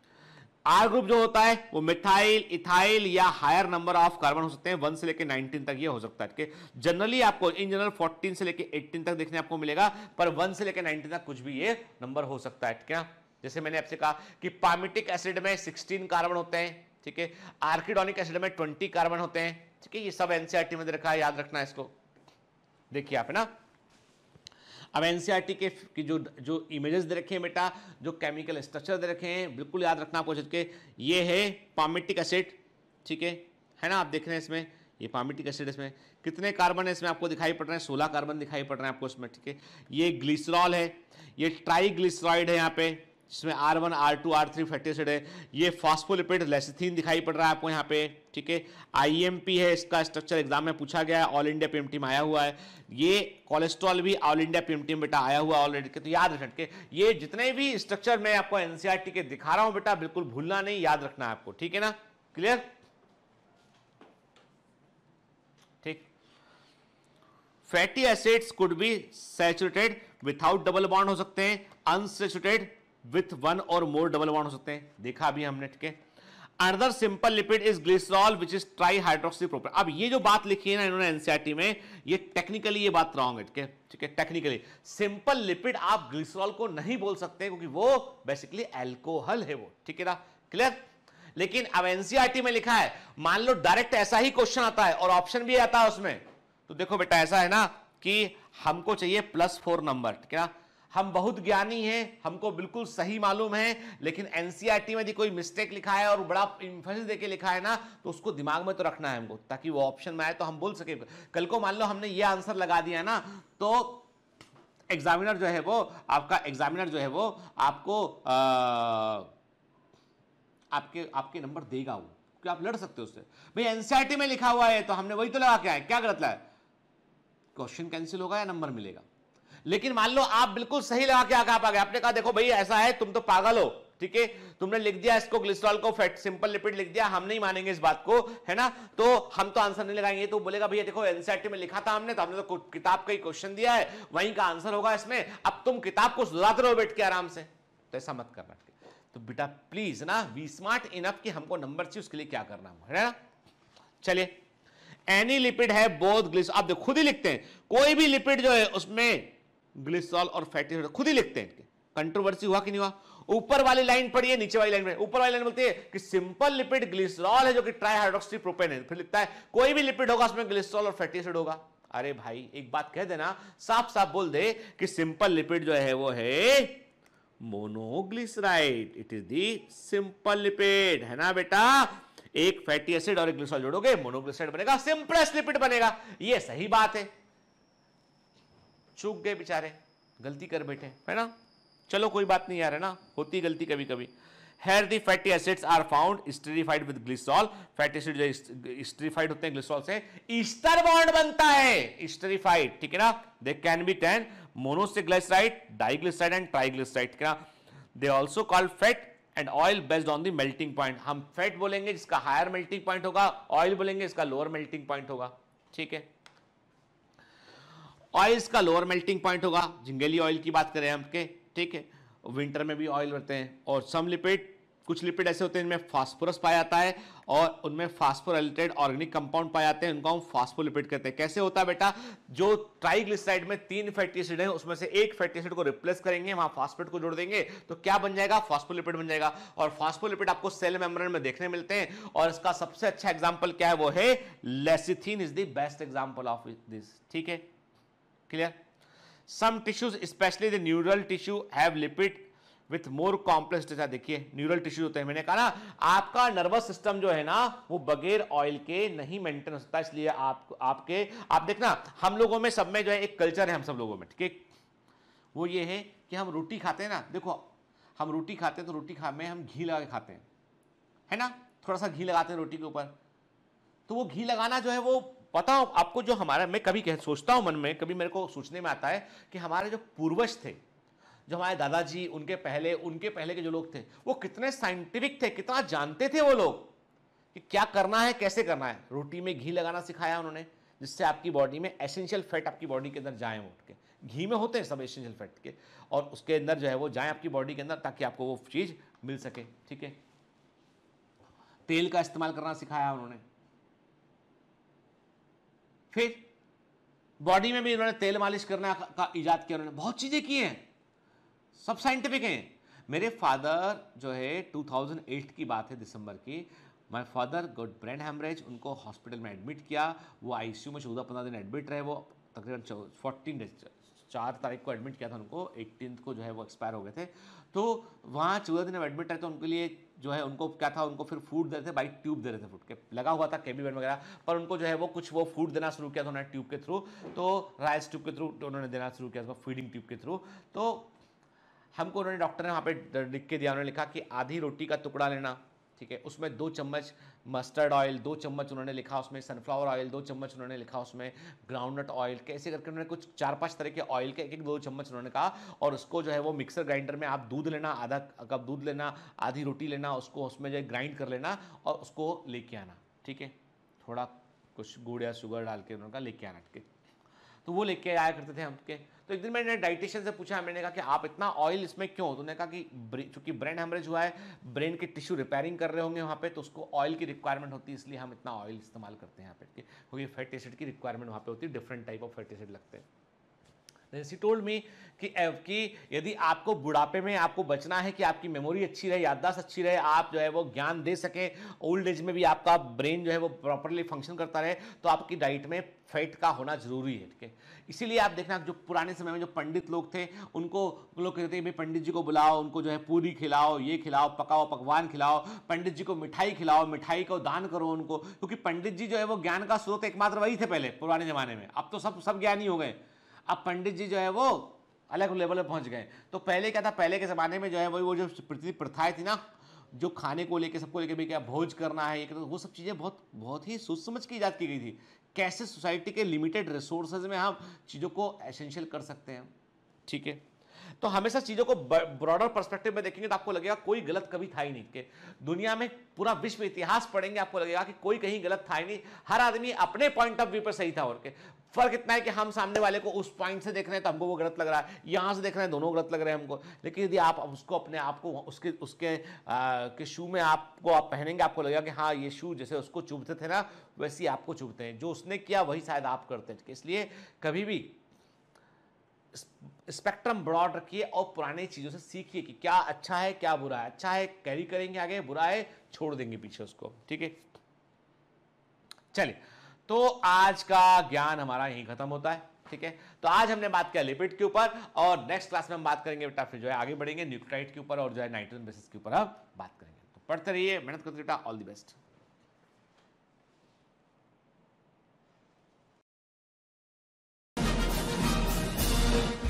Speaker 2: आर ग्रुप जो होता है वो मिथाइल, इथाइल या हायर नंबर ऑफ कार्बन हो सकते हैं, 1 से लेकर 19 तक ये हो सकता है। जनरली आपको इन जनरल 14 से लेकर 18 तक देखने आपको मिलेगा, पर 1 से लेकर 19 तक कुछ भी ये नंबर हो सकता है, क्या। जैसे मैंने आपसे कहा कि पामिटिक एसिड में 16 कार्बन होते हैं, ठीक है। आर्किडोनिक एसिड में 20 कार्बन होते हैं, ठीक है। ये सब एनसीईआरटी में रखा है, याद रखना है इसको, देखिए आप, है ना। अब एनसीईआरटी के जो इमेजेस दे रखे हैं बेटा, जो केमिकल स्ट्रक्चर दे रखे हैं, बिल्कुल याद रखना आपको, के ये है पामिटिक एसिड, ठीक है ना। आप देख रहे हैं इसमें ये पामिटिक एसिड, इसमें कितने कार्बन है, इसमें आपको दिखाई पड़ रहे हैं 16 कार्बन दिखाई पड़ रहे हैं आपको इसमें, ठीक है। ये ग्लिसरॉल है, ये ट्राईग्लिसराइड है यहाँ पे, जिसमें R1, R2, R3 fatty acid है। ये फॉस्फोलिपिड लेसिथिन दिखाई पड़ रहा है आपको यहाँ पे, ठीक है। IMP है, इसका स्ट्रक्चर एग्जाम में पूछा गया है, ऑल इंडिया पीएमटी में आया हुआ है। ये कोलेस्ट्रॉल भी ऑल इंडिया पीएमटी में बेटा आया हुआ ऑलरेडी, तो याद रखें कि ये जितने भी स्ट्रक्चर मैं आपको एनसीईआरटी के दिखा रहा हूं बेटा, बिल्कुल भूलना नहीं, याद रखना है आपको, ठीक है ना, क्लियर, ठीक। Fatty acids could be saturated without double bond हो सकते हैं, अनसैचुरेटेड विथ 1 और मोर डबल बॉन्ड हो सकते हैं, देखा अभी हमने, ठीक है। Another simple lipid is glycerol which is try hydroxy propane. अब ये जो बात लिखी है ना इन्होंने एनसीईआरटी में, ये टेक्निकली ये बात रॉन्ग है, ठीक है। टेक्निकली सिंपल लिपिड आप ग्लिसरॉल को नहीं बोल सकते, क्योंकि वो बेसिकली अल्कोहल है वो, ठीक है ना, क्लियर। लेकिन अब एनसीईआरटी में लिखा है, मान लो डायरेक्ट ऐसा ही क्वेश्चन आता है और ऑप्शन भी आता है उसमें, तो देखो बेटा ऐसा है ना कि हमको चाहिए +4 नंबर, ठीक है ना। हम बहुत ज्ञानी हैं, हमको बिल्कुल सही मालूम है, लेकिन एनसीईआरटी में यदि कोई मिस्टेक लिखा है और बड़ा इंफेसिस देके लिखा है ना, तो उसको दिमाग में तो रखना है हमको, ताकि वो ऑप्शन में आए तो हम बोल सके। कल को मान लो हमने ये आंसर लगा दिया ना, तो एग्जामिनर जो है वो आपको आपके नंबर देगा, वो कि आप लड़ सकते हो उससे। भाई एनसीईआरटी में लिखा हुआ है तो हमने वही तो लगा के आए, क्या गलत लगा? क्वेश्चन कैंसिल होगा या नंबर मिलेगा। लेकिन मान लो आप बिल्कुल सही लगा के आप आ गए, आपने कहा देखो भाई ऐसा है, तुम तो पागल हो, ठीक है, तुमने लिख दिया इसको ग्लिसरॉल को फैट सिंपल लिपिड लिख दिया, हम नहीं मानेंगे इस बात को, है ना, तो हम तो आंसर नहीं लगाएंगे। तो बोलेगा भैया देखो एनसीईआरटी में लिखा था हमने, तो हमने तो किताब का ही क्वेश्चन दिया है, वहीं का आंसर होगा इसमें, अब तुम किताब को सुधारते रहो बैठ के आराम से। तो ऐसा मत करना। तो बेटा प्लीज ना बी स्मार्ट इनफ कि हमको नंबर चाहिए, उसके लिए क्या करना है ना। चलिए, एनी लिपिड है बोथ ग्लिसरॉल, आप देखो खुद ही लिखते हैं, कोई भी लिपिड जो है उसमें ग्लिसरॉल और फैटी एसिड खुद ही लिखते हैं। कंट्रोवर्सी हुआ कि नहीं हुआ? ऊपर वाली लाइन पढ़िए, नीचे वाली लाइन में, ऊपर वाली लाइन बोलती है कि सिंपल लिपिड ग्लिसरॉल है जो कि ट्राईहाइड्रोक्सी प्रोपेन है, फिर लिखता है कोई भी लिपिड होगा उसमें ग्लिसरॉल और फैटी एसिड होगा। अरे भाई एक बात कह देना, साफ साफ बोल दे कि सिंपल लिपिड जो है वो है monoglyceride, it is the simple lipid, है ना बेटा। एक फैटी एसिड और एक ग्लिसरॉल जोड़ोगे मोनोग्लिसराइड बनेगा, सिंपलेस्ट लिपिड बनेगा। ये सही बात है। चूक गए बेचारे, गलती कर बैठे, है ना। चलो कोई बात नहीं यार, है ना, होती गलती कभी कभी। Here the fatty acids are found esterified with glycerol. Fatty acid जो esterified होते हैं ग्लिसरॉल से, ईस्टर बॉन्ड बनता है, esterified, ठीक है ना। They can be 10 monosaccharide, diglyceride and triglyceride, ठीक है ना। They also called fat and oil based on the melting point. हम फैट बोलेंगे जिसका हायर मेल्टिंग पॉइंट होगा, ऑयल बोलेंगे इसका लोअर मेल्टिंग पॉइंट होगा, ठीक है। ऑयल्स का लोअर मेल्टिंग पॉइंट होगा, झिंगेली ऑयल की बात करें हम के, ठीक है, विंटर में भी ऑयल रहते हैं। और सम लिपिड, कुछ लिपिड ऐसे होते हैं इनमें फास्फोरस पाया जाता है और उनमें फास्फोराइलेटेड ऑर्गेनिक कंपाउंड पाए जाते हैं, उनको हम फास्फोलिपिड कहते हैं। कैसे होता है बेटा, जो ट्राइग्लिसराइड में 3 फैटी एसिड है उसमें से एक फैटी एसिड को रिप्लेस करेंगे, वहां फास्फेट को जोड़ देंगे, तो क्या बन जाएगा, फास्फोलिपिड बन जाएगा। और फास्फोलिपिड आपको सेल मेम्ब्रेन में देखने मिलते हैं, और इसका सबसे अच्छा एग्जांपल क्या है, वो है lecithin is the best example of this, ठीक है, clear. Some tissues specially the neural tissue have lipid with more complex. देखिए न्यूरल टिश्यू होते हैं, मैंने कहा ना आपका नर्वस सिस्टम जो है ना वो बगैर ऑयल के नहीं मेंटेन होता, इसलिए आप देखना हम लोगों में सब में जो है एक कल्चर है हम सब लोगों में, ठीक है, वो ये है कि हम रोटी खाते हैं ना, देखो हम रोटी खाते हैं तो रोटी में हम घी लगा के खाते हैं, है ना, थोड़ा सा घी लगाते हैं रोटी के ऊपर। तो वो घी लगाना जो है वो पता हो आपको, जो हमारा, मैं कभी सोचता हूं मन में, कभी मेरे को सोचने में आता है कि हमारे जो पूर्वज थे, जो हमारे दादाजी, उनके पहले के जो लोग थे, वो कितने साइंटिफिक थे, कितना जानते थे वो लोग कि क्या करना है, कैसे करना है। रोटी में घी लगाना सिखाया उन्होंने, जिससे आपकी बॉडी में एसेंशियल फैट आपकी बॉडी के अंदर जाए, उठ के घी में होते हैं सब एसेंशियल फैट के, और उसके अंदर जो है वो जाए आपकी बॉडी के अंदर, ताकि आपको वो चीज मिल सके, ठीक है। तेल का इस्तेमाल करना सिखाया उन्होंने, फिर बॉडी में भी उन्होंने तेल मालिश करने का इजाद किया, उन्होंने बहुत चीजें की हैं, सब साइंटिफिक हैं। मेरे फादर जो है 2008 की बात है, दिसंबर की, my father got brain haemorrhage, उनको हॉस्पिटल में एडमिट किया, वो आईसीयू में 14-15 दिन एडमिट रहे, वो तकरीबन 14 डेज, 4 तारीख को एडमिट किया था उनको, 18 को जो है वो एक्सपायर हो गए थे। तो वहाँ 14 दिन एडमिट रहे, तो उनके लिए जो है उनको क्या था, उनको फिर फूड दे रहे थे, बाई ट्यूब दे रहे थे, फूड के लगा हुआ था केबीबैन वगैरह, पर उनको जो है वो कुछ वो फूड देना शुरू किया था उन्होंने ट्यूब के थ्रू, तो राइस ट्यूब के थ्रू उन्होंने देना शुरू किया था, फीडिंग ट्यूब के थ्रू। तो हमको उन्होंने, डॉक्टर ने वहाँ पे लिख के दिया, उन्होंने लिखा कि आधी रोटी का टुकड़ा लेना, ठीक है, उसमें 2 चम्मच मस्टर्ड ऑयल, 2 चम्मच उन्होंने लिखा उसमें सनफ्लावर ऑयल, 2 चम्मच उन्होंने लिखा उसमें ग्राउंडनट ऑयल, कैसे करके उन्होंने कुछ 4-5 तरह के ऑयल के एक 2 चम्मच उन्होंने कहा, और उसको जो है वो मिक्सर ग्राइंडर में आप दूध लेना, आधा कप दूध लेना, आधी रोटी लेना, उसको उसमें जो है ग्राइंड कर लेना और उसको लेके आना, ठीक है, थोड़ा कुछ गुड़ या शुगर डाल के उन्होंने कहा लेके आना, ठीक है। तो वो लेके आया करते थे हम के। तो एक दिन मैंने डाइटिशियन से पूछा, मैंने कहा कि आप इतना ऑयल इसमें क्यों, तो उन्होंने कहा कि चूंकि ब्रेन हेमरेज हुआ है, ब्रेन के टिश्यू रिपेयरिंग कर रहे होंगे वहाँ पे, तो उसको ऑयल की रिक्वायरमेंट होती है, इसलिए हम इतना ऑयल इस्तेमाल करते हैं यहाँ पे, क्योंकि फैट एसिड की रिक्वायरमेंट वहाँ पे होती है, different type of fat acid लगते हैं। Then she told me कि यदि आपको बुढ़ापे में आपको बचना है कि आपकी मेमोरी अच्छी रहे, याददाश्त अच्छी रहे, आप जो है वो ज्ञान दे सके, ओल्ड एज में भी आपका ब्रेन जो है वो प्रॉपरली फंक्शन करता रहे, तो आपकी डाइट में फैट का होना जरूरी है। ठीक है, इसीलिए आप देखना जो पुराने समय में जो पंडित लोग थे, उनको लोग कहते हैं भाई पंडित जी को बुलाओ, उनको जो है पूरी खिलाओ, ये खिलाओ, पकाओ पकवान खिलाओ, पंडित जी को मिठाई खिलाओ, मिठाई को दान करो उनको, क्योंकि पंडित जी जो है वो ज्ञान का स्रोत एकमात्र वही थे पहले पुराने जमाने में। अब तो सब ज्ञानी हो गए, अब पंडित जी जो है वो अलग लेवल पे पहुंच गए। तो पहले क्या था, पहले के ज़माने में जो है वो जो प्रथाएं थी ना, जो खाने को लेके सबको लेके भी क्या भोज करना है, वो सब चीज़ें बहुत ही सोच समझ के ईजाद की गई थी। कैसे सोसाइटी के लिमिटेड रिसोर्सेज में हम चीज़ों को एसेंशियल कर सकते हैं। ठीक है, तो हमेशा चीज़ों को ब्रॉडर पर्सपेक्टिव में देखेंगे तो आपको लगेगा कोई गलत कभी था ही नहीं। कि दुनिया में पूरा विश्व इतिहास पढ़ेंगे आपको लगेगा कि कोई कहीं गलत था ही नहीं, हर आदमी अपने पॉइंट ऑफ व्यू पर सही था। और के फर्क इतना है कि हम सामने वाले को उस पॉइंट से देख रहे हैं तो हमको वो गलत लग रहा है, यहाँ से देख रहे हैं दोनों गलत लग रहे हैं हमको। लेकिन यदि आप उसको अपने आप को उसके के शू में आप पहनेंगे, आपको लगेगा कि हाँ ये शू जैसे उसको चुभते थे ना वैसे ही आपको चुभते हैं, जो उसने किया वही शायद आप करते हैं। इसलिए कभी भी स्पेक्ट्रम ब्रॉड रखिए और पुरानी चीजों से सीखिए कि क्या अच्छा है क्या बुरा है। अच्छा है कैरी करेंगे आगे, बुरा है छोड़ देंगे पीछे उसको। ठीक है, चलिए तो आज का ज्ञान हमारा यहीं खत्म होता है। ठीक है, तो आज हमने बात किया लिपिड के ऊपर, और नेक्स्ट क्लास में हम बात करेंगे बेटा फिर जो है आगे बढ़ेंगे न्यूक्लियोटाइड के ऊपर और जो है नाइट्रोजन बेसिस के ऊपर हम बात करेंगे। तो पढ़ते रहिए, मेहनत करते बेटा, all the best.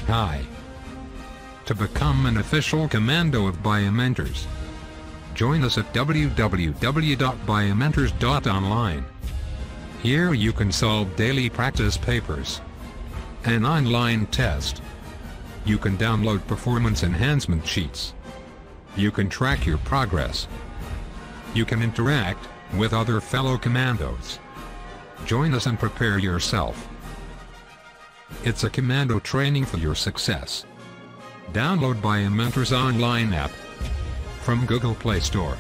Speaker 4: Hi. To become an official commando of Biomentors, join us at www.biomentors.online. Here you can solve daily practice papers, an online test. You can download performance enhancement sheets. You can track your progress. You can interact with other fellow commandos. Join us and prepare yourself. It's a commando training for your success. Download Biomentors online app from Google Play Store.